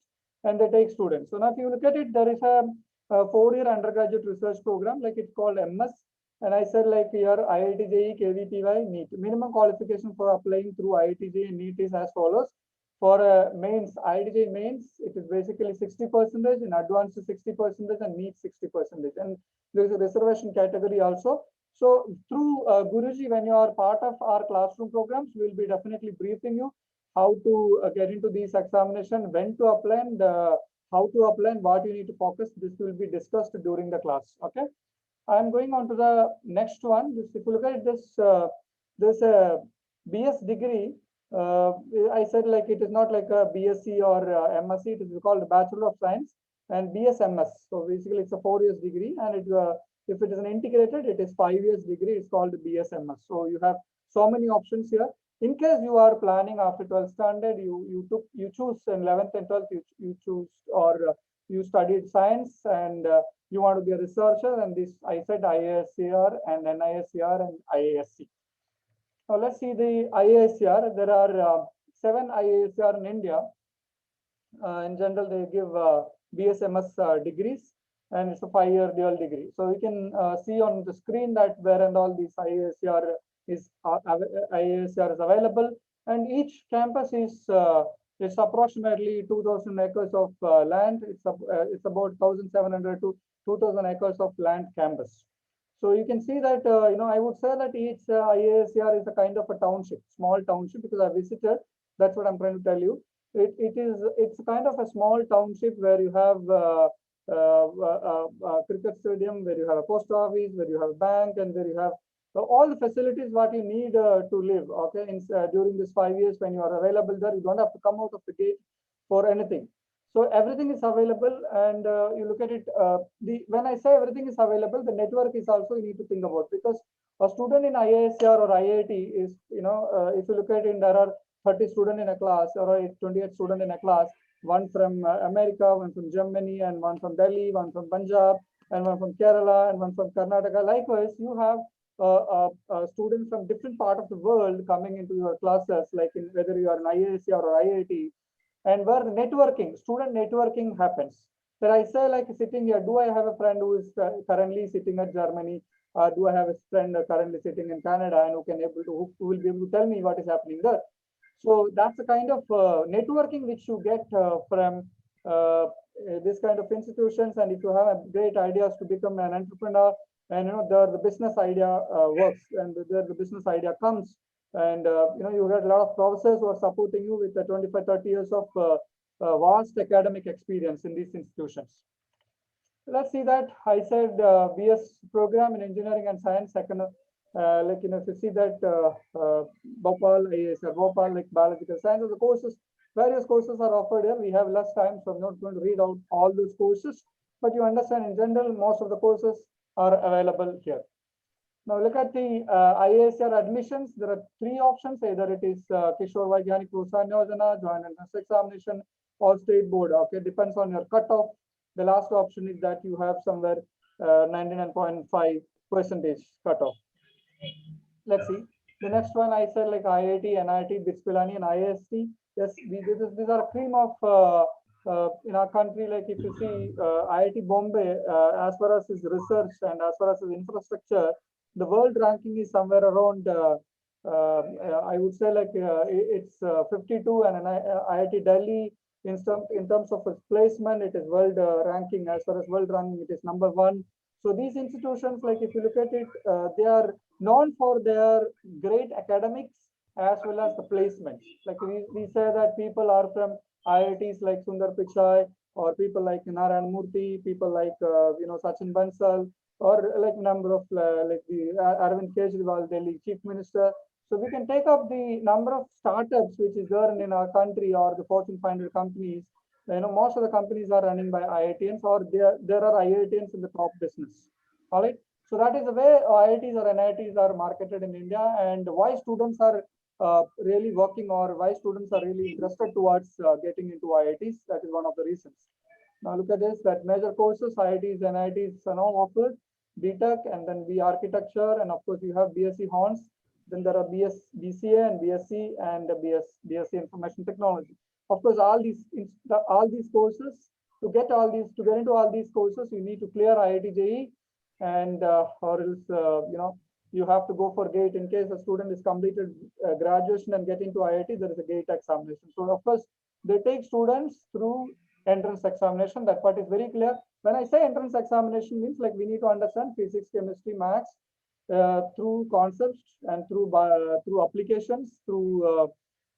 Speaker 3: and they take students. So now if you look at it, there is a 4-year undergraduate research program, like it's called MS. And I said like here, IIT JEE, KVPY, NEET. Minimum qualification for applying through IIT JEE and NEET is as follows. For mains, IIT JEE mains, it is basically 60%, in advanced 60%, and NEET 60%. And there is a reservation category also. So through Guruji, when you are part of our classroom programs, we will be definitely briefing you how to get into these examinations, when to apply, and how to apply, and what you need to focus. This will be discussed during the class. Okay. I'm going on to the next one. If you look at this, there's a BS degree. I said like it is not like a BSc or MSc. It is called Bachelor of Science and BSMS. So basically, it's a 4-year degree, and it if it is an integrated, it is 5-year degree. It's called BSMS. So you have so many options here. In case you are planning after 12th standard, you choose in 11th and 12th, you choose or you studied science, and you want to be a researcher, and this I said IASCR and NISCR and IASC. Now let's see the IASCR. There are 7 IASCR in India. In general, they give BSMS degrees, and it's a 5-year dual degree. So you can see on the screen that where and all these IASCR is available, and each campus is it's approximately 2,000 acres of land. It's about 1,700 to 2,000 acres of land campus. So you can see that I would say that each IASCR is a kind of a township, small township, because I visited. That's what I'm trying to tell you. It's kind of a small township where you have a cricket stadium, where you have a post office, where you have a bank, and where you have all the facilities what you need to live. Okay, during this 5 years when you are available there, you don't have to come out of the gate for anything. So everything is available, and you look at it. When I say everything is available, the network is also you need to think about, because a student in IASCR or IIT is, if you look at it, there are 30 students in a class or 28 students in a class, one from America, one from Germany, and one from Delhi, one from Punjab, and one from Kerala, and one from Karnataka. Likewise, you have students from different part of the world coming into your classes, like whether you are an IASCR or IIT, and where the networking, student networking happens. Where I say, like sitting here, do I have a friend who is currently sitting at Germany? Do I have a friend currently sitting in Canada, and who will be able to tell me what is happening there? So that's the kind of networking which you get from this kind of institutions. And if you have great ideas to become an entrepreneur, and there the business idea works, and there the business idea comes, and you get a lot of professors who are supporting you with the 25-30 years of vast academic experience in these institutions. Let's see that I said BS program in engineering and science, second. If you see that Bhopal, IASR Bhopal, like biological sciences, the courses, various courses are offered here. We have less time, so I'm not going to read out all those courses, but you understand in general, most of the courses are available here. Now look at the IASR admissions. There are 3 options. Either it is Kishore Vaigyanik Protsahan Yojana, joint entrance examination, or state board. Okay, depends on your cutoff. The last option is that you have somewhere 99.5% cutoff. Let's see. The next one I said, like IIT, NIT, BITS Pilani, and IISc. Yes, these are a cream of in our country. Like if you see IIT Bombay, as far as its research and as far as its infrastructure, the world ranking is somewhere around, I would say, like it's 52, and IIT Delhi, in terms of its placement, it is world ranking. As far as world ranking, it is number 1. So these institutions, like if you look at it, they are known for their great academics as well as the placements. Like we say that people are from IITs like Sundar Pichai, or people like Narayan Murthy, people like Sachin Bansal, or like number of like the Arvind Kejriwal, Delhi Chief Minister. So we can take up the number of startups which is there in our country, or the Fortune 500 companies. Most of the companies are running by IITians, or there are IITians in the top business. All right. So that is the way IITs or NITs are marketed in India, and why students are really working, or why students are really interested towards getting into IITs. That is one of the reasons. Now look at this, that major courses IITs, NITs are now offered, BTech, and then B Architecture, and of course you have BSc Hons. Then there are BCA and BSc, and BSc Information Technology. Of course, all these courses, to get into all these courses, you need to clear IIT JEE, and or else you have to go for GATE. In case a student is completed graduation and get into IIT, there is a GATE examination. So of course, they take students through entrance examination. That part is very clear. When I say entrance examination, means like we need to understand physics, chemistry, maths through concepts, and through applications, through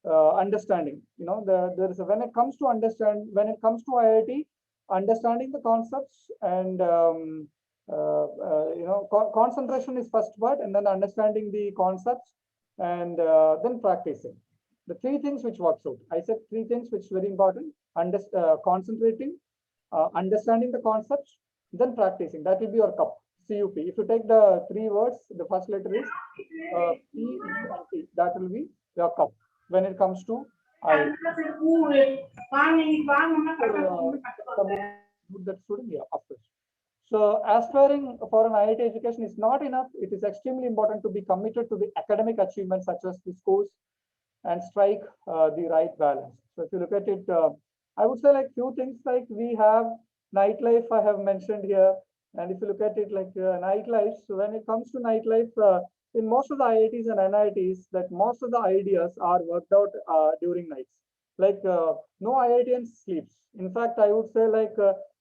Speaker 3: understanding. There is when it comes to IIT, understanding the concepts and concentration is first part, and then understanding the concepts, and then practicing. The 3 things which works out. I said 3 things which is very important: concentrating, understanding the concepts, then practicing. That will be your cup. CUP. If you take the 3 words, the first letter is P, U, and T. That will be your cup when it comes to IIT. That student, yeah, of course. So aspiring for an IIT education is not enough. It is extremely important to be committed to the academic achievements such as the scores and strike the right balance. So if you look at it, I would say like few things like we have nightlife I have mentioned here. And if you look at it like nightlife, so when it comes to nightlife, in most of the IITs and NITs, that most of the ideas are worked out during nights. Like no IITian sleeps. In fact, I would say like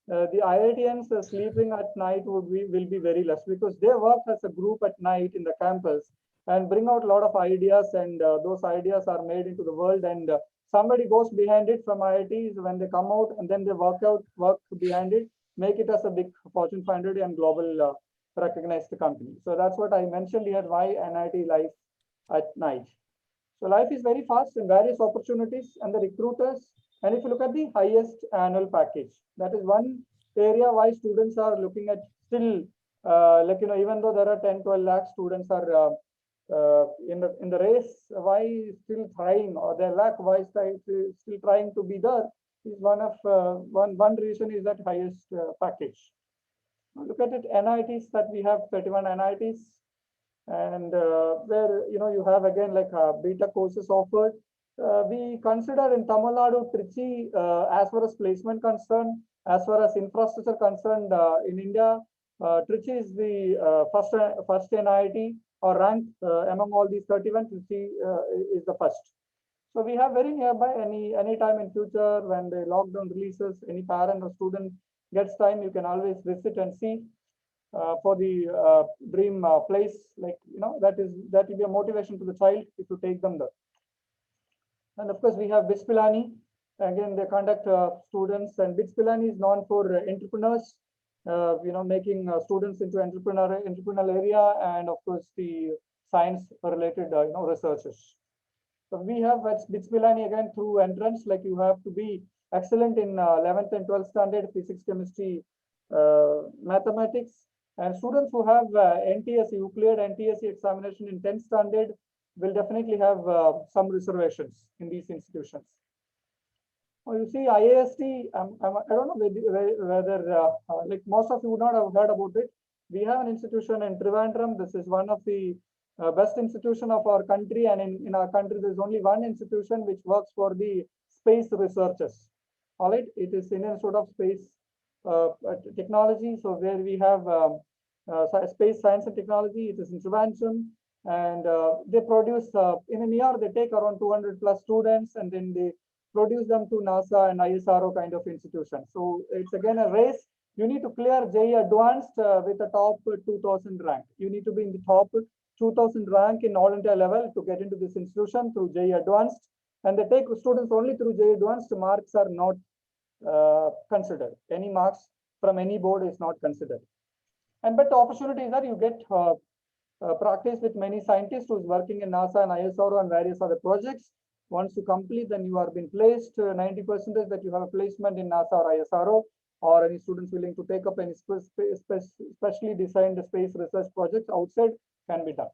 Speaker 3: the IITians sleeping at night will be very less because they work as a group at night in the campus and bring out a lot of ideas, and those ideas are made into the world, and somebody goes behind it from IITs when they come out, and then they work behind it, make it as a big Fortune 500 and global recognized company. So that's what I mentioned here, why NIT life at night. So life is very fast and various opportunities and the recruiters. And if you look at the highest annual package, that is one area why students are looking at still, like, even though there are 10, 12 lakh students are in the race, why still trying, or their lack, why still trying to be there, is one of one reason is that highest package. Now look at it, NITs, that we have 31 NITs, and where you have again like beta courses offered. We consider in Tamil Nadu, Trichy, as far as placement concerned, as far as infrastructure concerned, in India, Trichy is the first NIT, or ranked among all these 31. Trichy is the first. So we have very nearby. Any time in future when the lockdown releases, any parent or student gets time, you can always visit and see for the dream place. Like that will be a motivation to the child if you take them there. And of course, we have BITS Pilani. Again, they conduct students, and BITS Pilani is known for entrepreneurs, making students into entrepreneurial area, and of course the science related researchers. So we have BITS Pilani again through entrance, like you have to be excellent in 11th and 12th standard physics, chemistry, mathematics, and students who have NTSE, who cleared NTSE examination in 10th standard, will definitely have some reservations in these institutions. Well, you see, IAST, I don't know whether like most of you would not have heard about it. We have an institution in Trivandrum. This is one of the best institution of our country, and in our country, there's only one institution which works for the space researchers. All right, it is Indian Institute of Space Technology. So where we have space science and technology, it is in Trivandrum. And they produce in a year, they take around 200 plus students, and then they produce them to NASA and ISRO kind of institutions. So it's again a race. You need to clear JEE Advanced with the top 2000 rank. You need to be in the top 2000 rank in all India level to get into this institution through JEE Advanced. And they take students only through JEE Advanced. Marks are not considered. Any marks from any board is not considered. And but the opportunity is that you get practice with many scientists who's working in NASA and ISRO and various other projects. Once you complete, then you are being placed 90% that you have a placement in NASA or ISRO, or any students willing to take up any specially designed space research projects outside can be done.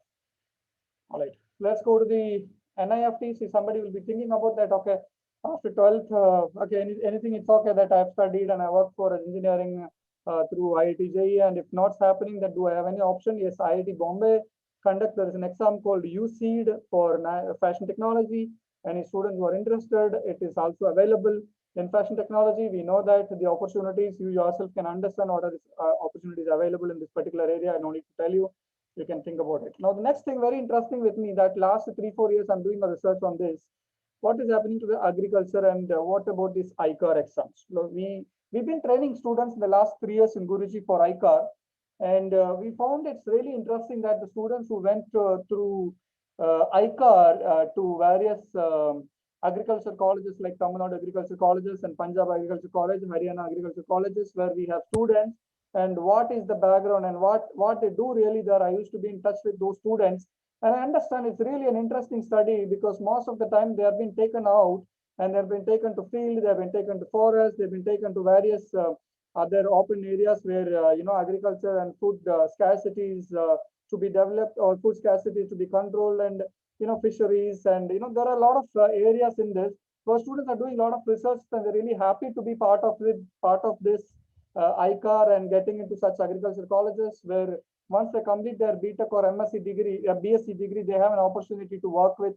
Speaker 3: All right, let's go to the NIFT. See, somebody will be thinking about that. Okay, after 12th, okay, anything it's okay that I've studied and I work for engineering through IIT JEE, and if not happening, then do I have any option? Yes, IIT Bombay conduct, there is an exam called USEED for fashion technology. Any students who are interested, it is also available in fashion technology. We know that the opportunities, you yourself can understand what are the opportunities available in this particular area. I don't need to tell you, you can think about it. Now, the next thing very interesting with me, that last 3-4 years, I'm doing a research on this. What is happening to the agriculture, and what about this ICAR exams? So we've been training students in the last 3 years in Guruji for ICAR, and we found it's really interesting that the students who went through ICAR to various agriculture colleges like Tamil Nadu Agriculture Colleges and Punjab Agriculture College, Haryana Agriculture Colleges, where we have students, and what is the background and what they do really there. I used to be in touch with those students, and I understand it's really an interesting study, because most of the time they have been taken out and they've been taken to field, they've been taken to forest, they've been taken to various other open areas where agriculture and food scarcity is to be developed, or food scarcity to be controlled, and fisheries, and there are a lot of areas in this where students are doing a lot of research, and they're really happy to be part of this ICAR and getting into such agriculture colleges where once they complete their BTech or MSc degree, BSc degree, they have an opportunity to work with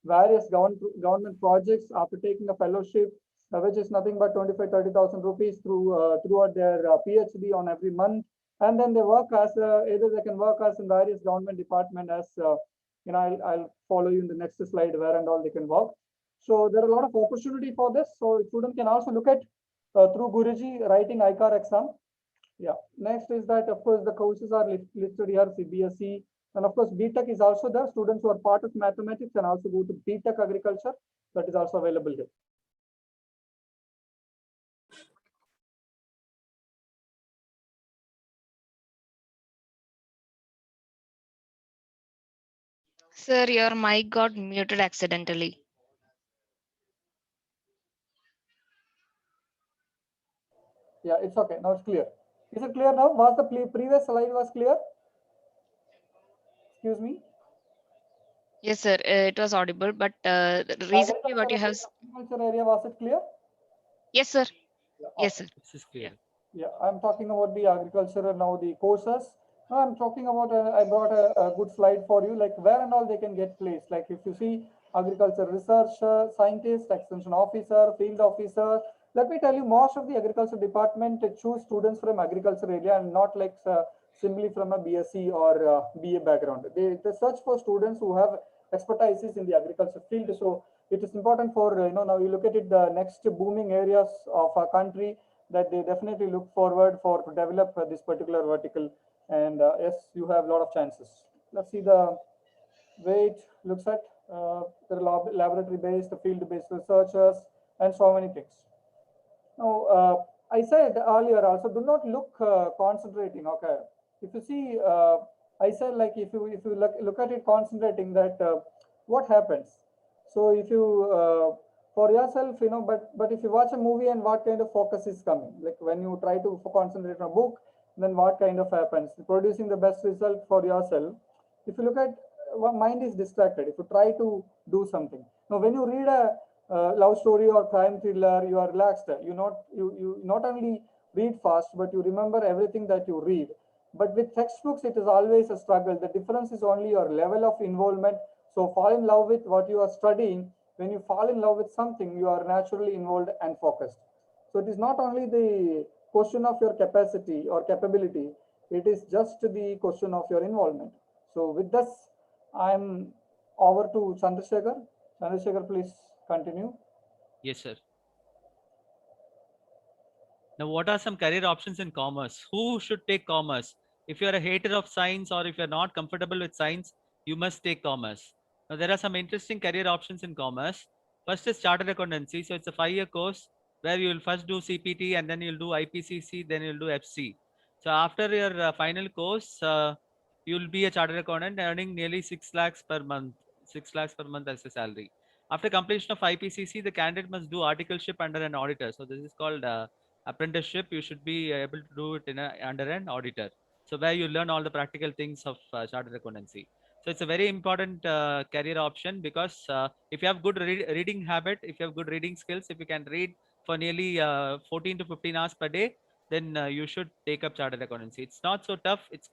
Speaker 3: various government projects after taking a fellowship, which is nothing but 25,000-30,000 rupees throughout their PhD on every month. And then they work as either they can work as in various government department as I'll follow you in the next slide where and all they can work. So there are a lot of opportunity for this. So student can also look at through Guruji writing ICAR exam. Yeah. Next is that of course the courses are listed here, CBSE, and of course BTech is also there. Students who are part of mathematics can also go to BTech agriculture. That is also available here.
Speaker 7: Sir, your mic got muted accidentally.
Speaker 3: Yeah, it's okay. Now it's clear. Is it clear now? Was the previous slide was clear? Excuse me.
Speaker 7: Yes, sir. It was audible, but recently what you have.
Speaker 3: Agriculture area, was it clear?
Speaker 7: Yes, sir.
Speaker 3: Yeah,
Speaker 7: Yes, sir.
Speaker 2: This is clear.
Speaker 3: Yeah, I'm talking about the agriculture and now the courses. Now I'm talking about, I brought a good slide for you, like where and all they can get placed. Like if you see agriculture researcher, scientist, extension officer, field officer. Let me tell you, most of the agriculture department choose students from agriculture area and not like simply from a BSc or BA background. They search for students who have expertise in the agriculture field. So it is important for, now you look at it, the next booming areas of our country, that they definitely look forward for to develop this particular vertical. And yes, you have a lot of chances. Let's see the way it looks at the laboratory based, the field based researchers, and so many things. Now, I said earlier also, do not look concentrating. Okay, if you see, I said like if you look at it concentrating, that what happens. So if you for yourself, but if you watch a movie and what kind of focus is coming, like when you try to concentrate on a book, then what kind of happens? Producing the best result for yourself. If you look at mind is distracted. If you try to do something. Now, when you read a love story or crime thriller, you are relaxed. You not only read fast, but you remember everything that you read. But with textbooks, it is always a struggle. The difference is only your level of involvement. So fall in love with what you are studying. When you fall in love with something, you are naturally involved and focused. So it is not only the question of your capacity or capability, it is just the question of your involvement. So with this, I'm over to Chandrasekhar. Chandrasekhar, please continue.
Speaker 2: Yes, sir. Now, what are some career options in commerce? Who should take commerce? If you're a hater of science or if you're not comfortable with science, you must take commerce. Now, there are some interesting career options in commerce. First is chartered accountancy. So it's a 5-year course where you will first do CPT and then you'll do IPCC, then you'll do FC. So after your final course, you'll be a chartered accountant earning nearly 6 lakhs per month, 6 lakhs per month as a salary. After completion of IPCC, the candidate must do articleship under an auditor. So this is called apprenticeship. You should be able to do it under an auditor. So where you learn all the practical things of chartered accountancy. So it's a very important career option because if you have good reading habit, if you have good reading skills, if you can read for nearly 14 to 15 hours per day, then you should take up chartered accountancy. It's not so tough. It's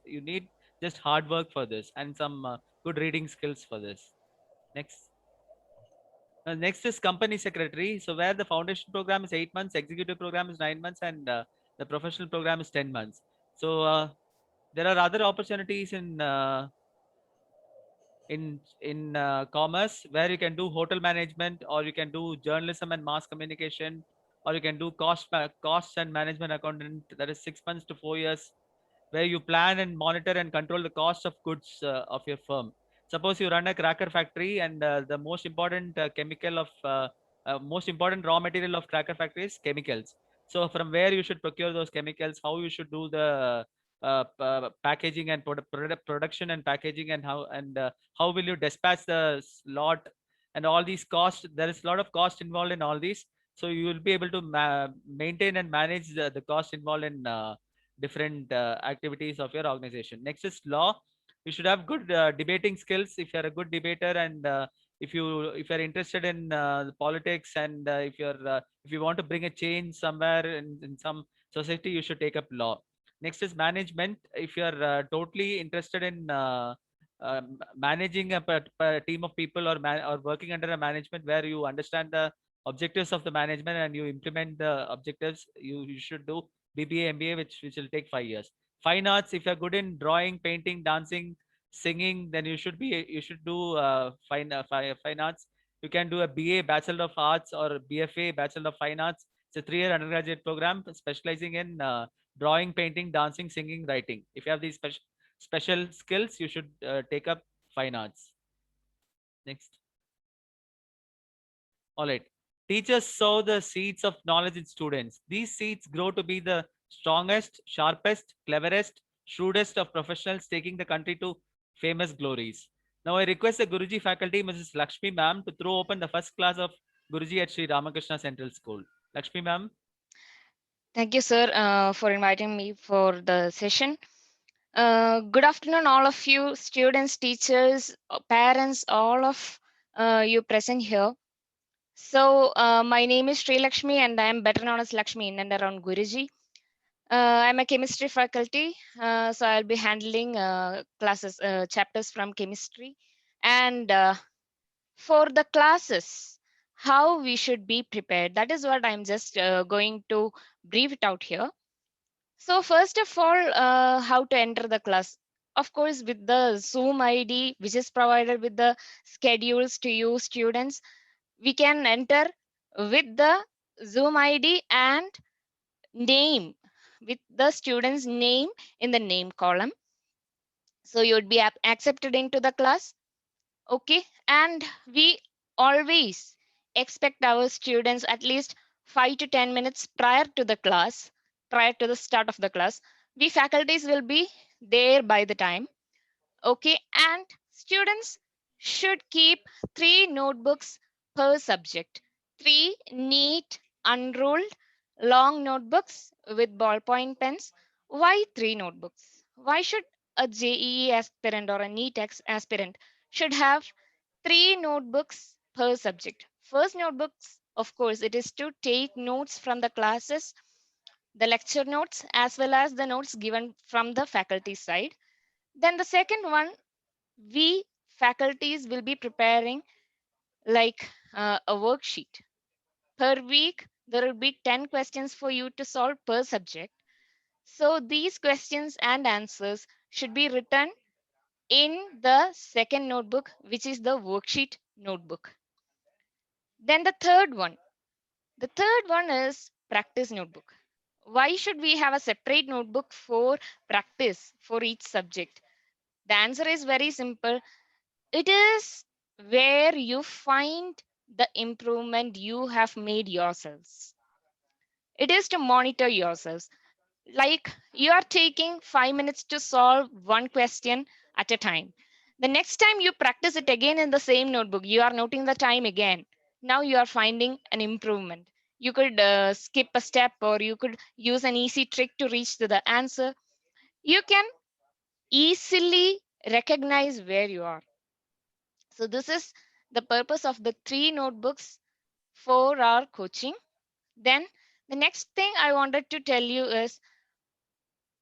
Speaker 2: you need just hard work for this and some good reading skills for this. Next. Next is company secretary. So where the foundation program is 8 months, executive program is 9 months, and the professional program is 10 months. So there are other opportunities in commerce where you can do hotel management, or you can do journalism and mass communication, or you can do costs and management accountant. That is 6 months to 4 years, where you plan and monitor and control the cost of goods of your firm. Suppose you run a cracker factory, and the most important most important raw material of cracker factory is chemicals. So from where you should procure those chemicals, how you should do the packaging and production and packaging, and how will you dispatch the lot, and all these costs. There is a lot of cost involved in all these. So you will be able to maintain and manage the cost involved in different activities of your organization. Next is law. You should have good debating skills. If you're a good debater and if you're interested in politics, and if you want to bring a change somewhere in some society, you should take up law. Next is management. If you're totally interested in managing a team of people, or working under a management where you understand the objectives of the management and you implement the objectives, you should do BBA, MBA, which will take 5 years. Fine arts, if you're good in drawing, painting, dancing, singing, then you should do fine arts. You can do a BA, Bachelor of Arts, or BFA, Bachelor of Fine Arts. It's a 3-year undergraduate program specializing in drawing, painting, dancing, singing, writing. If you have these special skills, you should take up fine arts. Next. All right. Teachers sow the seeds of knowledge in students. These seeds grow to be the strongest, sharpest, cleverest, shrewdest of professionals, taking the country to famous glories. Now I request the Guruji faculty, Mrs. Lakshmi ma'am, to throw open the first class of Guruji at Sri Ramakrishna Central School. Lakshmi ma'am.
Speaker 7: Thank you, sir, for inviting me for the session. Good afternoon, all of you, students, teachers, parents, all of you present here. So my name is Sri Lakshmi, and I am better known as Lakshmi in and around Guruji. I'm a chemistry faculty, so I'll be handling classes, chapters from chemistry. And for the classes, how we should be prepared, that is what I'm just going to brief it out here. So first of all, how to enter the class. Of course, with the Zoom ID, which is provided with the schedules to you students, we can enter with the Zoom ID and name, with the student's name in the name column. So you would be accepted into the class. Okay. And we always expect our students at least 5 to 10 minutes prior to the class, prior to the start of the class. We faculties will be there by the time. Okay. And students should keep 3 notebooks per subject, 3 neat, unrolled, long notebooks with ballpoint pens. Why 3 notebooks? Why should a JEE aspirant or a NEET aspirant should have 3 notebooks per subject? First notebooks, of course, it is to take notes from the classes, the lecture notes, as well as the notes given from the faculty side. Then the second one, we faculties will be preparing like a worksheet. Per week, there will be 10 questions for you to solve per subject. So these questions and answers should be written in the second notebook, which is the worksheet notebook. Then the third one is practice notebook. Why should we have a separate notebook for practice for each subject? The answer is very simple. It is where you find the improvement you have made yourselves. It is to monitor yourselves. Like you are taking 5 minutes to solve one question at a time. The next time you practice it again in the same notebook, you are noting the time again. Now you are finding an improvement. You could skip a step, or you could use an easy trick to reach to the answer. You can easily recognize where you are. So this is the purpose of the 3 notebooks for our coaching. Then the next thing I wanted to tell you is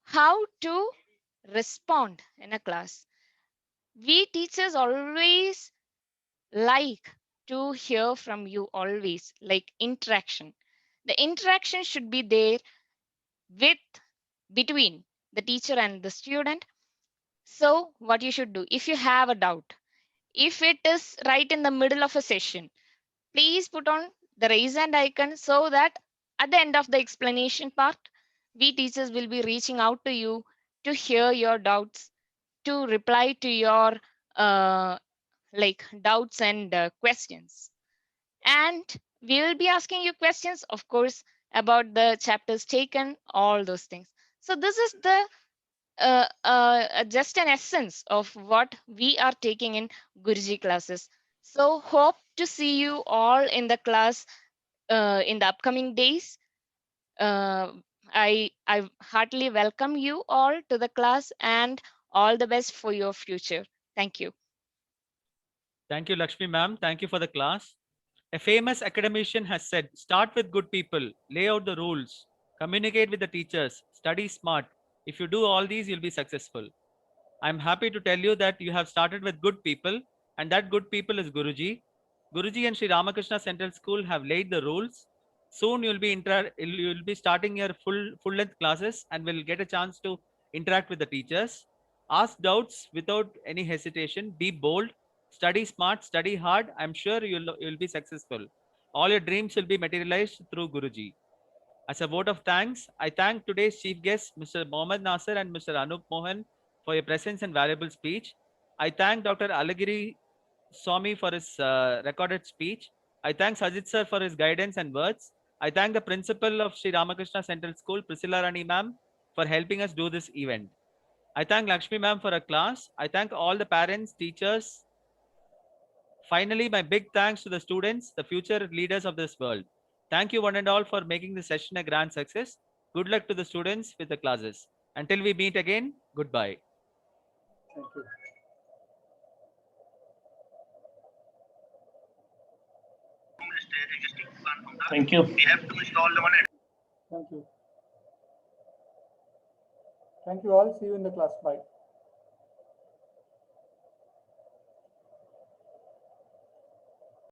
Speaker 7: how to respond in a class. We teachers always like to hear from you, always like interaction. The interaction should be there with between the teacher and the student. So what you should do, if you have a doubt, if it is right in the middle of a session, please put on the raise hand icon, so that at the end of the explanation part, we teachers will be reaching out to you to hear your doubts, to reply to your like doubts and questions. And we will be asking you questions, of course, about the chapters taken, all those things. So this is the just an essence of what we are taking in Guruji classes. So hope to see you all in the class in the upcoming days. I heartily welcome you all to the class, and all the best for your future. Thank you.
Speaker 2: Thank you, Lakshmi ma'am. Thank you for the class. A famous academician has said, start with good people, lay out the rules, communicate with the teachers, study smart. If you do all these, you'll be successful. I'm happy to tell you that you have started with good people, and that good people is Guruji. Guruji and Sri Ramakrishna Central School have laid the rules. Soon you'll be starting your full length classes and will get a chance to interact with the teachers. Ask doubts without any hesitation. Be bold. Study smart. Study hard. I'm sure you'll be successful. All your dreams will be materialized through Guruji. As a vote of thanks, I thank today's chief guests, Mr. Mohammad Nasir and Mr. Anup Mohan, for your presence and valuable speech. I thank Dr. Alagiri Swami for his recorded speech. I thank Sajid sir for his guidance and words. I thank the principal of Sri Ramakrishna Central School, Priscilla Rani ma'am, for helping us do this event. I thank Lakshmi ma'am for her class. I thank all the parents, teachers. Finally, my big thanks to the students, the future leaders of this world. Thank you one and all for making this session a grand success. Good luck to the students with the classes. Until we meet again, goodbye.
Speaker 3: Thank you.
Speaker 8: Thank you. We have to install the one.
Speaker 3: Thank you. Thank you all. See you in the class. Bye.